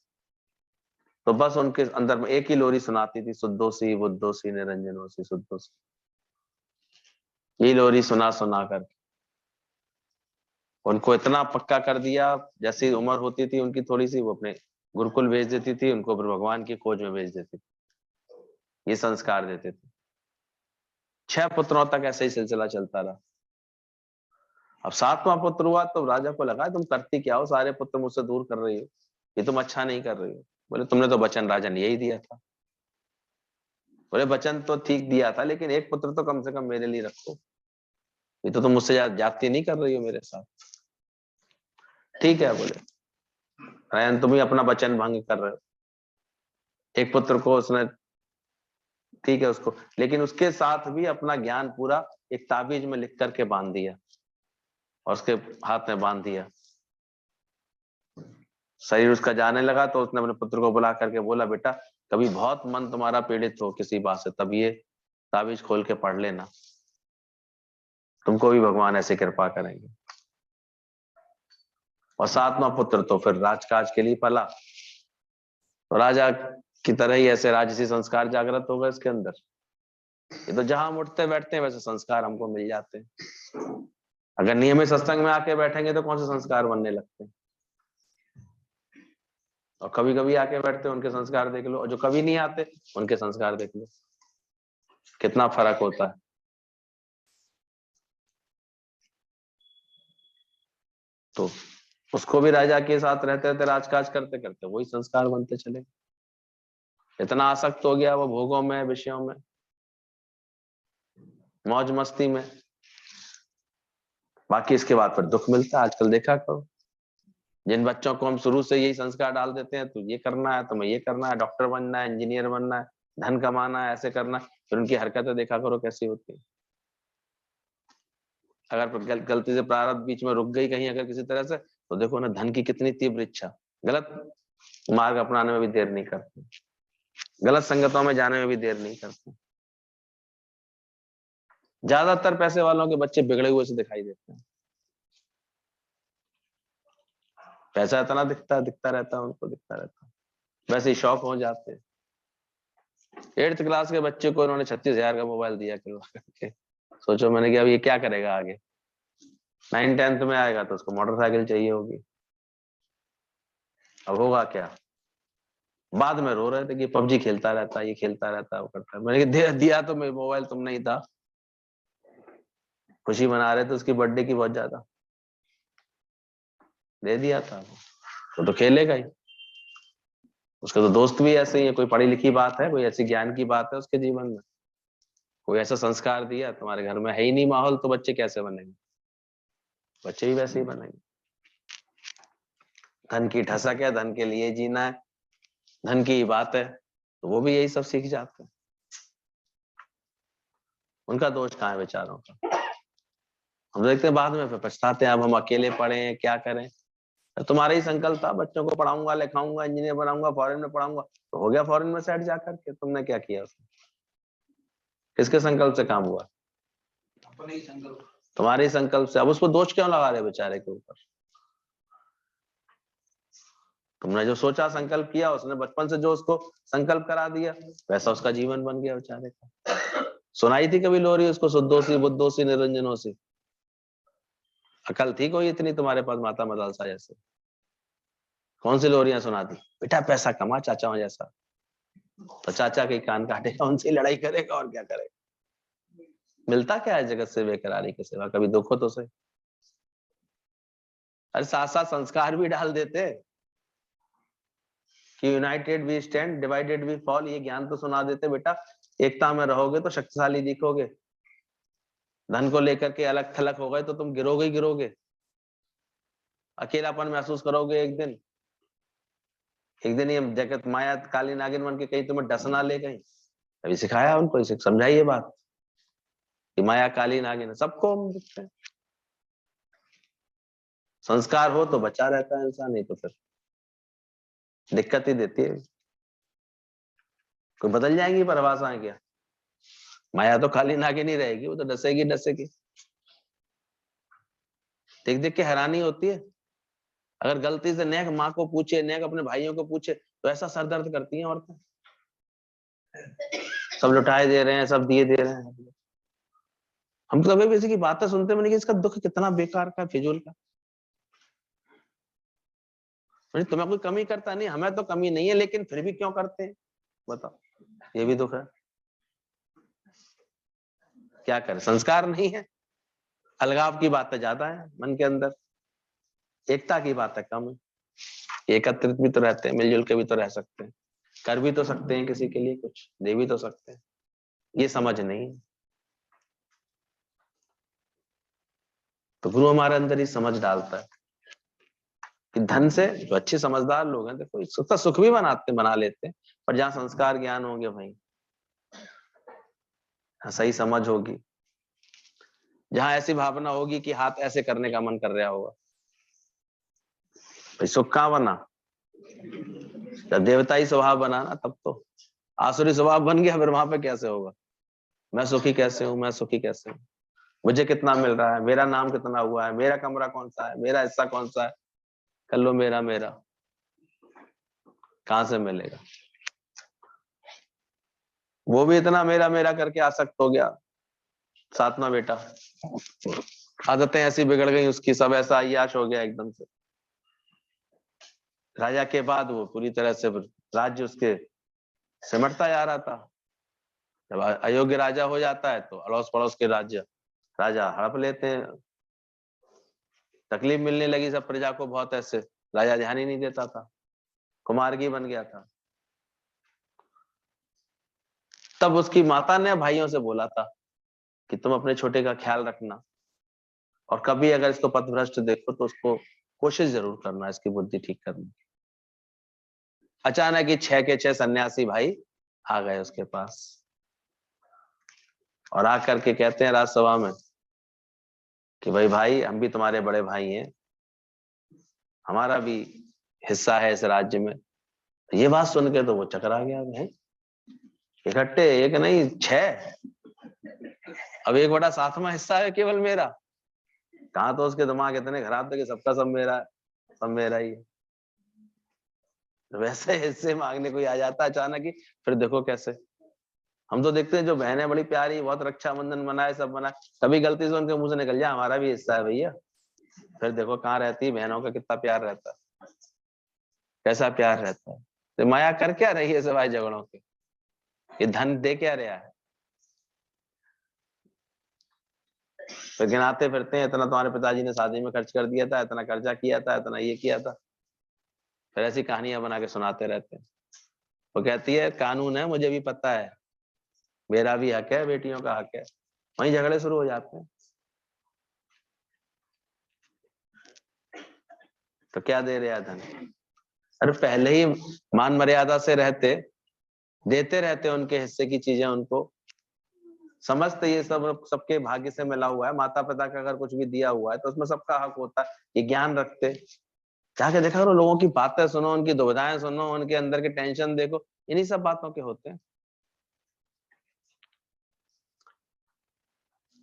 तो बस उनके अंदर में एक ही लोरी सुनाती थी, शुद्धोसी बुद्धोसी निरंजनोसी शुद्धोसी। ये लोरी सुना सुना कर उनको इतना पक्का कर दिया, जैसी उम्र होती थी उनकी थोड़ी सी, वो अपने गुरुकुल भेज देती थी, उनको फिर भगवान की खोज में भेज देती थी, ये संस्कार देते थे। 6 पुत्रों तक ऐसे ही सिलसिला चलता रहा। अब 7वां पुत्र हुआ तो राजा को लगा तुम करती क्या हो, सारे पुत्र मुझसे दूर कर रही हो, ये तुम अच्छा नहीं कर रही हो। बोले तुमने तो वचन राजन यही दिया था। बोले वचन तो ठीक दिया था, लेकिन एक पुत्र तो कम से कम मेरे लिए रखो, ये तो तुम मुझसे जाती नहीं कर रही हो मेरे साथ। ठीक है बोले राजन, तुम ही अपना वचन भंग कर रहे हो। एक पुत्र को उसने, ठीक है उसको, लेकिन उसके साथ भी अपना ज्ञान पूरा एक ताबीज में लिख करके बांध दिया और उसके हाथ में बांध दिया। शरीर उसका जाने लगा तो उसने अपने पुत्र को बुला करके बोला बेटा कभी बहुत मन तुम्हारा पीड़ित हो किसी बात से, तब ये ताबीज खोल के पढ़ लेना, तुमको भी भगवान ऐसे कृपा करेंगे। और 7वां पुत्र तो फिर राजकाज के लिए पला, तो राजा की तरह ही ऐसे राजसी संस्कार जागृत हो गए इसके अंदर। ये तो जहां हम उठते बैठते हैं वैसे संस्कार हमको मिल जाते हैं। अगर नियमित सत्संग में आके बैठेंगे तो कौन से संस्कार बनने लगते हैं, और कभी कभी आके बैठते हैं उनके संस्कार देख लो, और जो कभी नहीं आते उनके संस्कार देख लो, कितना फर्क होता है। तो उसको भी राजा के साथ रहते रहते राजकाज करते करते वही संस्कार बनते चले। इतना आसक्त हो गया वो भोगों में, विषयों में, मौज मस्ती में। बाकी इसके बाद फिर दुख मिलता है। आजकल देखा करो जिन बच्चों को हम शुरू से यही संस्कार डाल देते हैं, तो ये करना है, तुम्हें ये करना है, डॉक्टर बनना है, इंजीनियर बनना है, धन कमाना है, ऐसे करना है, फिर उनकी हरकतें देखा करो कैसी होती है। अगर गलती से प्रारब्ध बीच में रुक गई कहीं अगर किसी तरह से, तो देखो ना धन की कितनी तीव्र इच्छा, गलत मार्ग अपनाने में भी देर नहीं करते, गलत संगतों में जाने में भी देर नहीं करते। ज्यादातर पैसे वालों के बच्चे बिगड़े हुए से दिखाई देते हैं। पैसा इतना दिखता रहता है उनको, दिखता रहता है, वैसे ही शौक हो जाते हैं। 8th क्लास के बच्चे को उन्होंने 36,000 का मोबाइल दिया करके, सोचो मैंने कि अब ये क्या करेगा आगे। 9th 10th में आएगा तो उसको मोटरसाइकिल चाहिए होगी। अब होगा क्या, बाद में रो रहे थे कि पबजी खेलता रहता है, ये खेलता रहता है, वो करता है। मैंने दिया तो मैं मोबाइल तुमने ही था, खुशी मना रहे थे उसकी बर्थडे की बहुत ज्यादा, दे दिया था। वो तो खेलेगा ही, उसके तो दोस्त भी ऐसे ही है, कोई पढ़ी लिखी बात है, कोई ऐसी ज्ञान की बात है उसके जीवन में, कोई ऐसा संस्कार दिया, तुम्हारे घर में है ही नहीं माहौल, तो बच्चे कैसे बनेंगे, बच्चे भी वैसे ही बनेंगे। धन की ठसक है, धन के लिए जीना है, धन की बात है, तो वो भी यही सब सीख जाते हैं। उनका दोष कहाँ है बेचारों का। हम देखते हैं बाद में फिर पछताते हैं, अब हम अकेले पढ़े हैं क्या करें। तुम्हारा ही संकल्प था बच्चों को पढ़ाऊंगा लिखाऊंगा इंजीनियर बनाऊंगा फॉरेन में पढ़ाऊंगा, तो हो गया फॉरेन में सेट जाकर के, तुमने क्या किया उसमें, किसके संकल्प से काम हुआ, अपने ही संकल्प। तुम्हारे ही संकल्प से। अब उसको दोष क्यों लगा रहे बेचारे के ऊपर, तुमने जो सोचा संकल्प किया, उसने बचपन से जो उसको संकल्प करा दिया वैसा उसका जीवन बन गया बेचारे का। सुनाई थी कभी लोरी उसको शुद्धोसी बुद्धोसी निरंजनोसी, अकल थी कोई इतनी तुम्हारे पास माता मदालसा जैसे, कौन सी लोरियां सुनाती, बेटा पैसा कमा चाचाओं जैसा, तो चाचा के कान काटेगा, उनसे लड़ाई करेगा और क्या करेगा। मिलता क्या है जगत से बेकरारी के सिवा, कभी दुखो तो सही। अरे साथ साथ संस्कार भी डाल देते कि united we stand divided we fall, ये ज्ञान तो सुना देते बेटा, एकता में रहोगे तो शक्तिशाली दिखोगे, धन को लेकर के अलग थलग हो गए तो तुम गिरोगे ही गिरोगे, अकेलापन महसूस करोगे एक दिन। एक दिन ये जगत माया काली नागिन बन के कहीं तुम्हें डसना ले गई, अभी सिखाया उनको, समझाइए बात कि माया काली नागिन सबको हम दिखते हैं। संस्कार हो तो बचा रहता है इंसान, नहीं तो फिर दिक्कत ही देती है। कोई बदल जाएंगी परिभाषाएं क्या, माया तो खाली नागिन ही रहेगी, वो तो डसेगी डसेगी। देख देख के हैरानी होती है, अगर गलती से नेक माँ को पूछे, नेक अपने भाइयों को पूछे, तो ऐसा सरदर्द करती हैं औरतें, सब लुटाए दे रहे हैं, सब दिए दे रहे हैं, हम तो कभी किसी की बातें सुनते मैंने कि इसका दुख कितना बेकार का, फिजूल का। तुम्हें कोई कमी करता नहीं, हमें तो कमी नहीं है, लेकिन फिर भी क्यों करते हैं बताओ, ये भी दुख है। क्या करें, संस्कार नहीं है, अलगाव की बातें ज्यादा है मन के अंदर, एकता की बातें कम है। एकत्रित भी तो रहते हैं, मिलजुल के भी तो रह सकते हैं, कर भी तो सकते हैं, किसी के लिए कुछ दे भी तो सकते हैं, ये समझ नहीं है। तो गुरु हमारे अंदर ही समझ डालता है कि धन से, जो अच्छे समझदार लोग हैं देखो उसका सुख भी बना लेते हैं, पर जहाँ संस्कार ज्ञान होंगे भाई, सही समझ होगी, जहां ऐसी भावना होगी कि हाथ ऐसे करने का मन कर रहा होगा, भाई सुख कहां बना, जब देवताई स्वभाव बना ना तब तो। आसुरी स्वभाव बन गया, फिर वहां पे कैसे होगा, मैं सुखी कैसे हूं, मैं सुखी कैसे हूं, मुझे कितना मिल रहा है, मेरा नाम कितना हुआ है, मेरा कमरा कौन सा है, मेरा हिस्सा कौन सा है, कर लो मेरा मेरा, कहां से मिलेगा। वो भी इतना मेरा मेरा करके आसक्त हो गया, सातवां बेटा, आदतें ऐसी बिगड़ गई उसकी, सब ऐसा अय्याश हो गया एकदम से। राजा के बाद वो पूरी तरह से राज्य उसके सिमटता जा रहा था। जब अयोग्य राजा हो जाता है तो अड़ोस पड़ोस के राज्य राजा हड़प लेते हैं, तकलीफ मिलने लगी सब प्रजा को बहुत, ऐसे राजा ध्यान ही नहीं देता था, कुमारगी बन गया था। तब उसकी माता ने भाइयों से बोला था कि तुम अपने छोटे का ख्याल रखना, और कभी अगर इसको पथभ्रष्ट देखो तो उसको कोशिश जरूर करना इसकी बुद्धि ठीक करने की। अचानक ही 6 के 6 सन्यासी भाई आ गए उसके पास, और आकर के कहते हैं राजसभा में कि भाई हम भी तुम्हारे बड़े भाई हैं, हमारा भी हिस्सा है इस राज्य में। ये बात सुन के तो वो चकरा गया, भाई इकट्ठे एक नहीं 6, अब 1/7वां हिस्सा है केवल मेरा। कहा तो उसके दिमाग इतने खराब थे कि सबका सब मेरा है, सब मेरा ही है। वैसे हिस्से मांगने कोई आ जाता अचानक ही, फिर देखो कैसे। हम तो देखते हैं जो बहनें बड़ी प्यारी, बहुत रक्षाबंधन मनाए, सब मनाए, कभी गलती से उनके मुंह से निकल जाए हमारा भी हिस्सा है भैया, फिर देखो कहाँ रहती है, बहनों का कितना प्यार रहता है, कैसा प्यार रहता है। तो माया कर क्या रही है सिवाय झगड़ों के, ये धन दे क्या रहा है। फिर गिनाते फिरते हैं, इतना तुम्हारे पिताजी ने शादी में खर्च कर दिया था, इतना कर्जा किया था, इतना ये किया था, फिर ऐसी कहानियां बना के सुनाते रहते हैं। वो कहती है कानून है, मुझे भी पता है, मेरा भी हक है, बेटियों का हक है, वहीं झगड़े शुरू हो जाते हैं। तो क्या दे रहा धन, अरे पहले ही मान मर्यादा से रहते, देते रहते उनके हिस्से की चीजें उनको, समझते ये सब सबके भाग्य से मिला हुआ है, माता पिता का अगर कुछ भी दिया हुआ है तो उसमें सबका हक होता है, ये ज्ञान रखते, जाके देखा करो, लोगों की बातें सुनो, उनकी दुविधाएं सुनो, उनके अंदर के टेंशन देखो, इन्हीं सब बातों के होते हैं।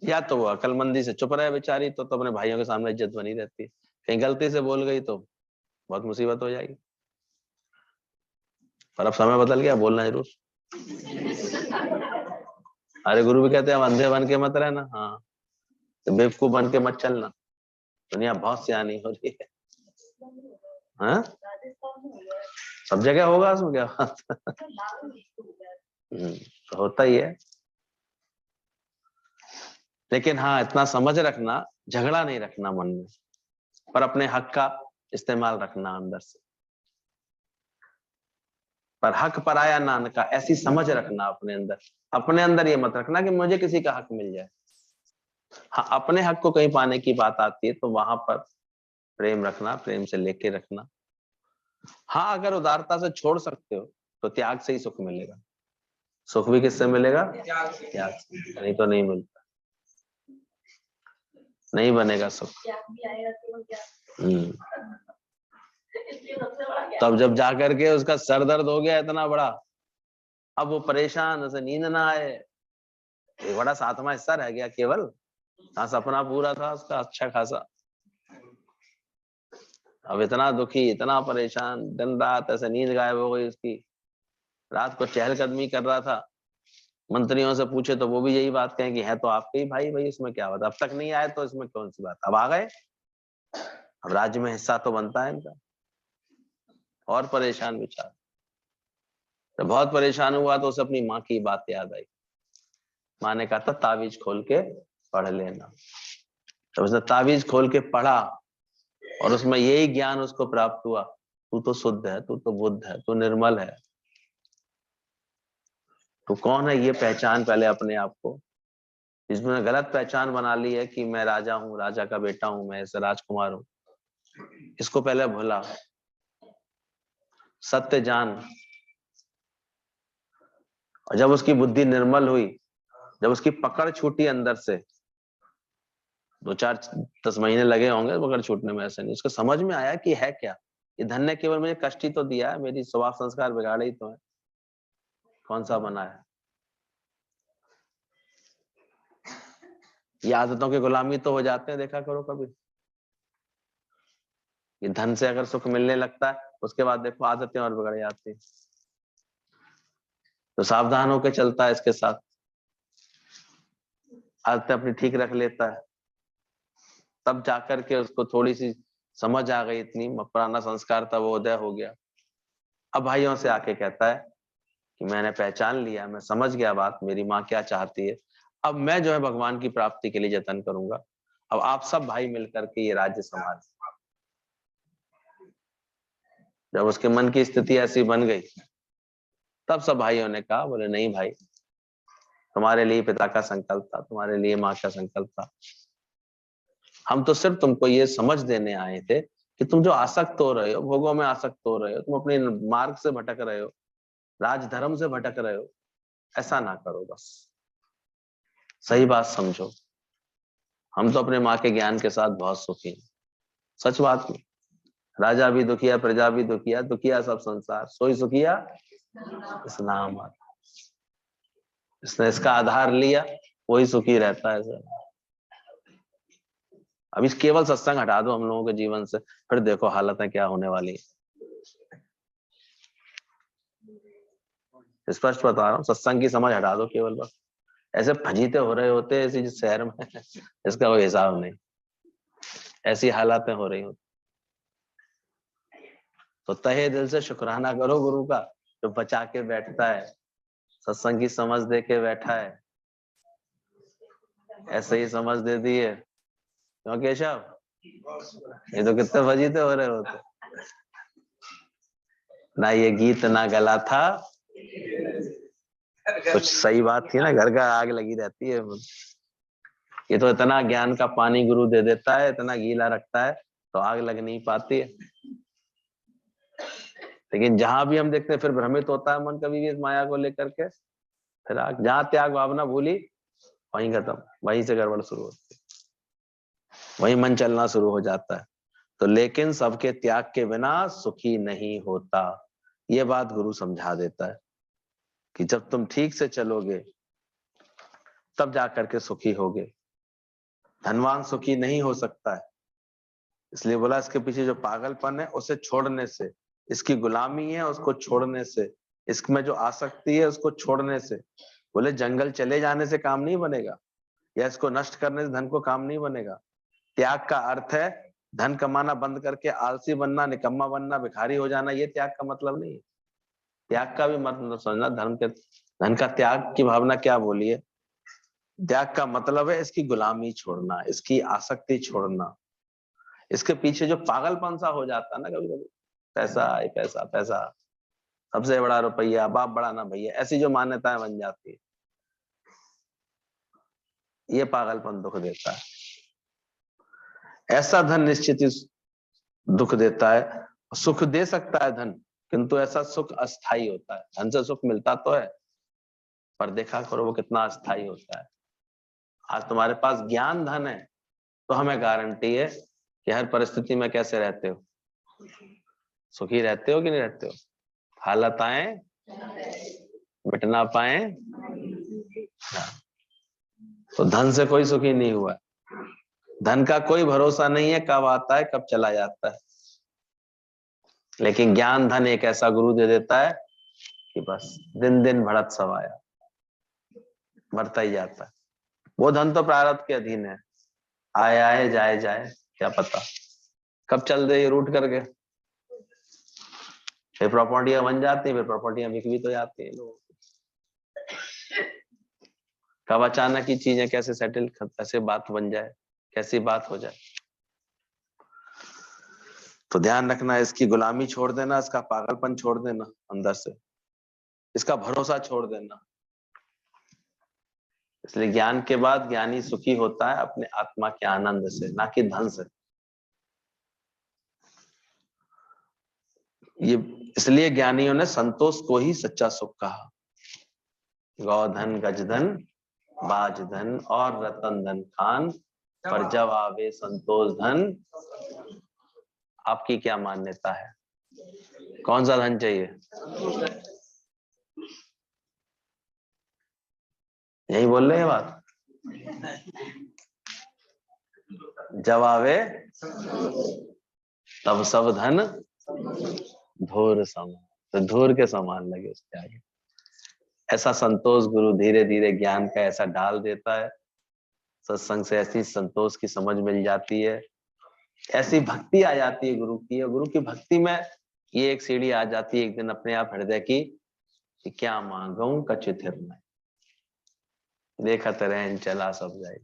या तो वो अकलमंदी से चुप रहे बेचारी, तो अपने भाइयों के सामने इज्जत बनी रहती है, कहीं गलती से बोल गई तो बहुत मुसीबत हो जाएगी। पर अब समय बदल गया, बोलना जरूर। अरे गुरु भी कहते हैं अंधे बन के मत रहना, हाँ तो बेवकूफ बन के मत चलना, दुनिया बहुत सियानी हो रही है। हाँ सब जगह होगा उसमें क्या बात। तो होता ही है, लेकिन हाँ इतना समझ रखना, झगड़ा नहीं रखना मन में, पर अपने हक का इस्तेमाल रखना अंदर से, पर हक पराया नान का, ऐसी समझ रखना अपने अंदर ये मत रखना कि मुझे किसी का हक मिल जाए। हाँ अपने हक को कहीं पाने की बात आती है तो वहां पर प्रेम रखना, प्रेम से लेके रखना। हाँ अगर उदारता से छोड़ सकते हो तो त्याग से ही सुख मिलेगा। सुख भी किससे मिलेगा, त्याग से, नहीं तो नहीं मिलता, नहीं बनेगा सुख। तब जब जाकर के उसका सर दर्द हो गया इतना बड़ा, अब वो परेशान, उसे नींद ना आए, एक बड़ा 7वां हिस्सा रह गया केवल, हाँ सपना पूरा था उसका अच्छा खासा, अब इतना दुखी, इतना परेशान, दिन रात ऐसे नींद गायब हो गई उसकी, रात को चहलकदमी कर रहा था, मंत्रियों से पूछे तो वो भी यही बात कहें कि है तो आपके ही भाई, भाई इसमें क्या बात, अब तक नहीं आए तो इसमें कौन सी बात, अब आ गए, अब राज्य में हिस्सा तो बनता है इनका। और परेशान बेचारा, जब बहुत परेशान हुआ तो उसे अपनी माँ की बात याद आई। माँ ने कहा था ताबीज खोल के पढ़ लेना। जब उसने ताबीज खोल के पढ़ा और उसमें यही ज्ञान उसको प्राप्त हुआ, तू तो शुद्ध है, तू तो बुद्ध है, तू निर्मल है, तू कौन है ये पहचान पहले अपने आप को। जिसने गलत पहचान बना ली है कि मैं राजा हूँ, राजा का बेटा हूँ, मैं ऐसे राजकुमार हूँ, इसको पहले भूला, सत्य जान। और जब उसकी बुद्धि निर्मल हुई, जब उसकी पकड़ छूटी अंदर से, 2-4-10 महीने लगे होंगे पकड़ छूटने में, ऐसे नहीं, उसको समझ में आया कि है क्या ये धन ने, केवल मुझे कष्ट ही तो दिया है, मेरी स्वभाव संस्कार बिगाड़े ही तो है, कौन सा बना है। ये आदतों की गुलामी तो हो जाते हैं, देखा करो कभी। ये धन से अगर सुख मिलने लगता है, उसके बाद देखो आदतें और बिगड़ जाती है। तो सावधान होकर चलता है इसके साथ, आदतें अपनी ठीक रख लेता है, तब जाकर के उसको थोड़ी सी समझ आ गई, इतनी पुराना संस्कार था वो उदय हो गया। अब भाइयों से आके कहता है कि मैंने पहचान लिया, मैं समझ गया बात, मेरी माँ क्या चाहती है, अब मैं जो है भगवान की प्राप्ति के लिए जतन करूंगा, अब आप सब भाई मिलकर के ये राज्य संभाल। जब उसके मन की स्थिति ऐसी बन गई, तब सब भाइयों ने कहा, बोले नहीं भाई, तुम्हारे लिए पिता का संकल्प था, तुम्हारे लिए माँ का संकल्प था, हम तो सिर्फ तुमको ये समझ देने आए थे कि तुम जो आसक्त हो रहे हो, भोगों में आसक्त हो रहे हो, तुम अपने मार्ग से भटक रहे हो, राजधर्म से भटक रहे हो, ऐसा ना करो, बस सही बात समझो। हम तो अपने माँ के ज्ञान के साथ बहुत सुखी हैं, सच बात में। राजा भी दुखिया, प्रजा भी दुखिया, दुखिया सब संसार, सोई सुखिया इस नाम। इसने इसका आधार लिया, वही सुखी रहता है सर। अभी केवल सत्संग हटा दो हम लोगों के जीवन से, फिर देखो हालतें क्या होने वाली है। स्पष्ट बता रहा हूँ, सत्संग की समझ हटा दो केवल, बस ऐसे फजीते हो रहे होते हैं इसी शहर में इसका कोई हिसाब नहीं, ऐसी हालातें हो रही होती। तो तहे दिल से शुक्राना करो गुरु का, जो बचा के बैठता है, सत्संग की समझ दे के बैठा है, ऐसे ही समझ दे दी है। क्यों केशव, ये तो कितने फजीते हो रहे होते, ना ये गीत ना गला था, कुछ सही बात थी ना, घर का आग लगी रहती है। ये तो इतना ज्ञान का पानी गुरु दे देता है, इतना गीला रखता है, तो आग लग नहीं पाती है। लेकिन जहां भी हम देखते हैं फिर भ्रमित होता है मन कभी भी इस माया को लेकर के, फिर आग, जहां त्याग भावना भूली वहीं खत्म, वहीं से गड़बड़ शुरू होती है, वहीं मन चलना शुरू हो जाता है। तो लेकिन सबके त्याग के बिना सुखी नहीं होता, ये बात गुरु समझा देता है कि जब तुम ठीक से चलोगे तब जाकर के सुखी होगे। धनवान सुखी नहीं हो सकता है, इसलिए बोला इसके पीछे जो पागलपन है उसे छोड़ने से, इसकी गुलामी है उसको छोड़ने से, इसमें जो आसक्ति है उसको छोड़ने से। बोले जंगल चले जाने से काम नहीं बनेगा, या इसको नष्ट करने से धन को काम नहीं बनेगा। त्याग का अर्थ है धन कमाना बंद करके आलसी बनना, निकम्मा बनना, भिखारी हो जाना, ये त्याग का मतलब नहीं है। त्याग का भी मतलब समझना, धन का त्याग की भावना क्या बोली है। त्याग का मतलब है इसकी गुलामी छोड़ना, इसकी आसक्ति छोड़ना, इसके पीछे जो पागलपन सा हो जाता है ना कभी कभी, पैसा पैसा पैसा, सबसे बड़ा रुपया, बाप बड़ा ना भैया, ऐसी जो मान्यताएं बन जाती है, ये पागलपन दुख देता है। ऐसा धन निश्चित ही दुख देता है, सुख दे सकता है धन, किंतु ऐसा सुख अस्थाई होता है। धन से सुख मिलता तो है, पर देखा करो वो कितना अस्थाई होता है। आज तुम्हारे पास ज्ञान धन है तो हमें गारंटी है कि हर परिस्थिति में कैसे रहते हो, सुखी रहते हो कि नहीं रहते हो। हालत आए मिट ना पाए, तो धन से कोई सुखी नहीं हुआ। धन का कोई भरोसा नहीं है, कब आता है कब चला जाता है। लेकिन ज्ञान धन एक ऐसा गुरु दे देता है कि बस दिन दिन बढ़त सवाया। बढ़ता ही जाता है। वो धन तो प्रारब्ध के अधीन है, आए आए जाए जाए, क्या पता कब चल दे रूट करके। फिर प्रॉपर्टियां बन जाती है, फिर प्रॉपर्टियां बिक भी तो जाती है लोगों, कब अचानक ही चीजें कैसे सेटल, कैसे बात बन जाए, कैसी बात हो जाए। तो ध्यान रखना, इसकी गुलामी छोड़ देना, इसका पागलपन छोड़ देना अंदर से, इसका भरोसा छोड़ देना। इसलिए ज्ञान के बाद ज्ञानी सुखी होता है अपने आत्मा के आनंद से, ना कि धन से। ये इसलिए ज्ञानियों ने संतोष को ही सच्चा सुख कहा। गौधन, गजधन, बाजधन और रतन धन खान, पर जब आवे संतोष धन। आपकी क्या मान्यता है, कौन सा धन चाहिए? यही बोल रहे हैं बात। जब आवे तब सब धन धूर समान, तो धूर के समान लगे उसके आगे। ऐसा संतोष गुरु धीरे धीरे ज्ञान का ऐसा डाल देता है, सत्संग से ऐसी संतोष की समझ मिल जाती है, ऐसी भक्ति आ जाती है गुरु की। और गुरु की भक्ति में ये एक सीढ़ी आ जाती है एक दिन अपने आप हृदय की, कि क्या मांगूं कछु थिर नहीं, देखत रहन चला सब जाए।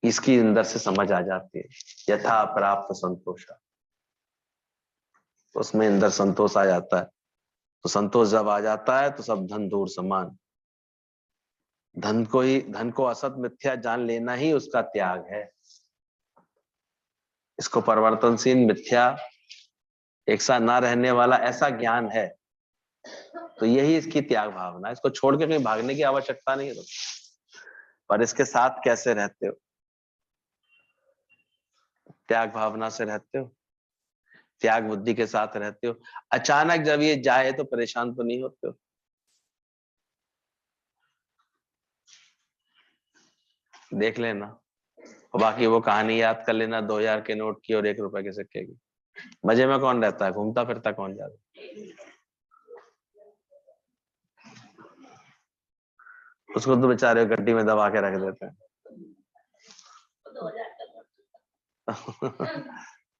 इसकी अंदर से समझ आ जाती है, यथा प्राप्त संतोषा, उसमें अंदर संतोष आ जाता है। तो संतोष जब आ जाता है तो सब धन दूर समान। धन को असत मिथ्या जान लेना ही उसका त्याग है। इसको परिवर्तनशील, मिथ्या, एक सा ना रहने वाला ऐसा ज्ञान है, तो यही इसकी त्याग भावना है। इसको छोड़ के कहीं भागने की आवश्यकता नहीं है तो। पर इसके साथ कैसे रहते हो? त्याग भावना से रहते हो, त्याग बुद्धि के साथ रहते हो। अचानक जब ये जाए तो परेशान तो नहीं होते हो? देख लेना, और बाकी वो कहानी याद कर लेना, 2000 के नोट की और 1 रुपए के सिक्के की। मजे में कौन रहता है, घूमता फिरता कौन जाता? उसको तो बेचारे गड्डी में दबा के रख देते हैं।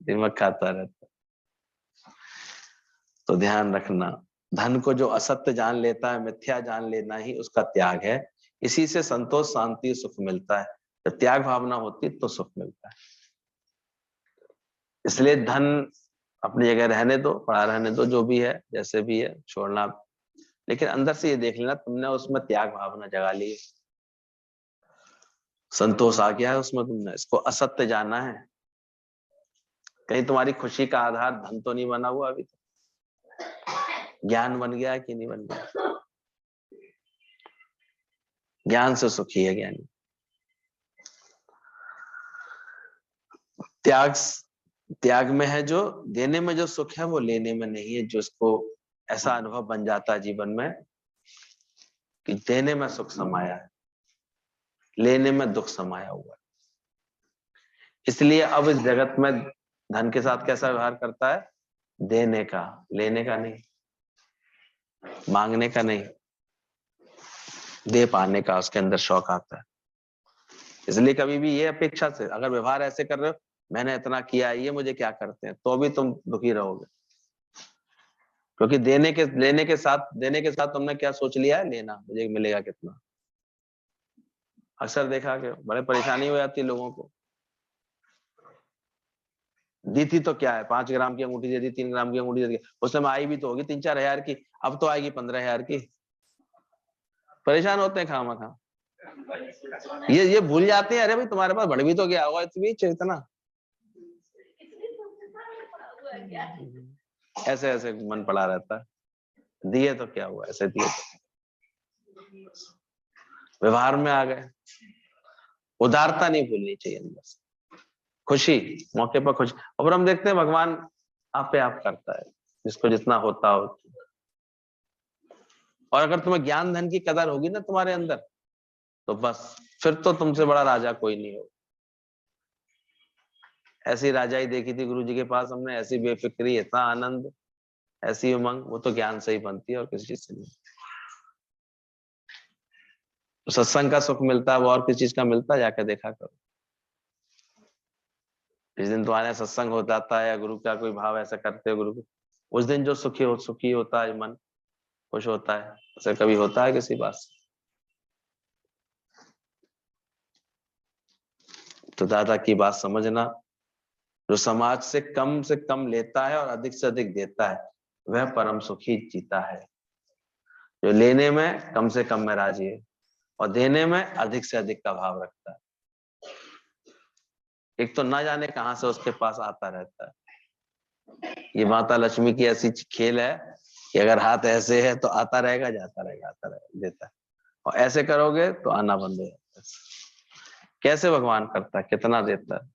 दिमाग खाता रहता। तो ध्यान रखना, धन को जो असत्य जान लेता है, मिथ्या जान लेना ही उसका त्याग है। इसी से संतोष, शांति, सुख मिलता है। जब त्याग भावना होती तो सुख मिलता है। इसलिए धन अपनी जगह रहने दो, पड़ा रहने दो, जो भी है जैसे भी है छोड़ना, लेकिन अंदर से ये देख लेना तुमने उसमें त्याग भावना जगा ली है, संतोष आ गया है उसमें, तुमने इसको असत्य जाना है। कहीं तुम्हारी खुशी का आधार धन तो नहीं बना हुआ अभी तक? ज्ञान बन गया है कि नहीं बन गया? ज्ञान से सुखी है ज्ञानी। त्याग, त्याग में है जो, देने में जो सुख है वो लेने में नहीं है। जो इसको ऐसा अनुभव बन जाता है जीवन में कि देने में सुख समाया है, लेने में दुख समाया हुआ है। इसलिए अब इस जगत में धन के साथ कैसा व्यवहार करता है? देने का, लेने का नहीं, मांगने का नहीं, दे पाने का उसके अंदर शौक आता है। इसलिए कभी भी ये अपेक्षा से अगर व्यवहार ऐसे कर रहे हो, मैंने इतना किया, ये मुझे क्या करते हैं, तो भी तुम दुखी रहोगे। क्योंकि देने के साथ तुमने क्या सोच लिया है? लेना, मुझे मिलेगा कितना। अक्सर देखा कि बड़े परेशानी हो जाती है लोगों को। दी थी तो क्या है, 5 ग्राम की अंगूठी दे दी, 3 ग्राम की अंगूठी दे दी, उस समय आई भी तो होगी 3-4 हजार की, अब तो आएगी 15 हजार की। परेशान होते हैं खामखा। ये भूल जाते हैं, अरे भाई तुम्हारे पास बढ़ भी तो गया होगा इतना। ऐसे ऐसे मन पड़ा रहता है, दिए तो क्या हुआ, ऐसे दिए तो। व्यवहार में आ गए। उदारता नहीं भूलनी चाहिए अंदर से, खुशी, मौके पर खुशी। और हम देखते हैं भगवान आप पे आप करता है, जिसको जितना होता हो। और अगर तुम्हें ज्ञान धन की कदर होगी ना तुम्हारे अंदर, तो बस फिर तो तुमसे बड़ा राजा कोई नहीं हो। ऐसी राजाई देखी थी गुरु जी के पास हमने, ऐसी बेफिक्री, इतना आनंद, ऐसी उमंग, वो तो ज्ञान से ही बनती है और किसी चीज से नहीं। तो सत्संग का सुख मिलता है, वो और किसी चीज का मिलता है? जाकर देखा करो। जिस दिन तुम्हारे सत्संग हो जाता है या गुरु का कोई भाव ऐसा करते हो गुरु को, उस दिन जो सुखी होता है मन, खुश होता है, ऐसा कभी होता है किसी बात से? तो दादा की बात समझना, जो समाज से कम लेता है और अधिक से अधिक देता है, वह परम सुखी जीता है। जो लेने में कम से कम में राजी है और देने में अधिक से अधिक का भाव रखता है। एक तो ना जाने कहां से उसके पास आता रहता है। ये माता लक्ष्मी की ऐसी खेल है कि अगर हाथ ऐसे है तो आता रहेगा, जाता रहेगा, आता रहेगा, देता है। और ऐसे करोगे तो आना बंद हो जाता है। कैसे भगवान करता है, कितना देता है।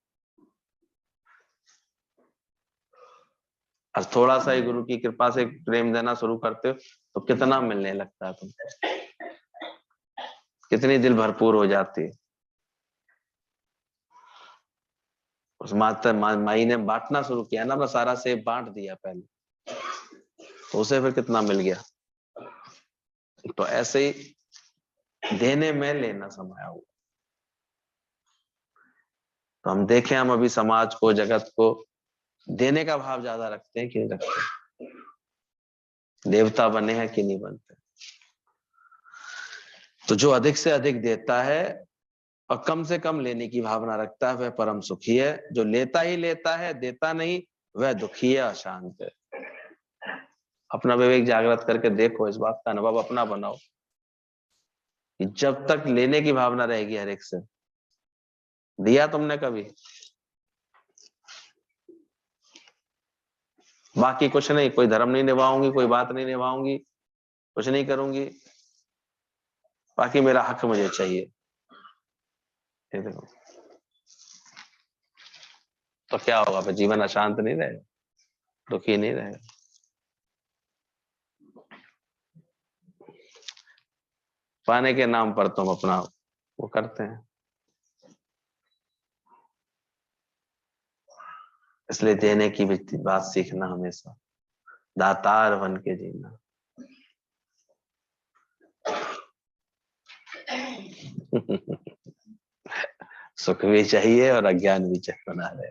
और थोड़ा सा ही गुरु की कृपा से प्रेम देना शुरू करते हो तो कितना मिलने लगता है तुमको, कितनी दिल भरपूर हो जाती है। उस माता माई ने बांटना शुरू किया ना, अपना सारा सेब बांट दिया पहले, तो उसे फिर कितना मिल गया। तो ऐसे ही देने में लेना समाया हुआ। तो हम देखें, हम अभी समाज को, जगत को देने का भाव ज्यादा रखते हैं कि नहीं रखते? देवता बने हैं कि नहीं बनते? तो जो अधिक से अधिक देता है और कम से कम लेने की भावना रखता है, वह परम सुखी है। जो लेता ही लेता है, देता नहीं, वह दुखी है, अशांत है। अपना विवेक जागृत करके देखो, इस बात का अनुभव अपना बनाओ कि जब तक लेने की भावना रहेगी हर एक से, दिया तुमने कभी? बाकी कुछ नहीं, कोई धर्म नहीं निभाऊंगी, कोई बात नहीं निभाऊंगी, कुछ नहीं करूंगी, बाकी मेरा हक मुझे चाहिए, ये देखो, तो क्या होगा? फिर जीवन अशांत नहीं रहेगा, दुखी नहीं रहेगा। पाने के नाम पर तुम अपना वो करते हैं। इसलिए देने की भी बात सीखना, हमेशा दातार बन के जीना। सुख भी चाहिए और अज्ञान भी चाहिए बना रहे।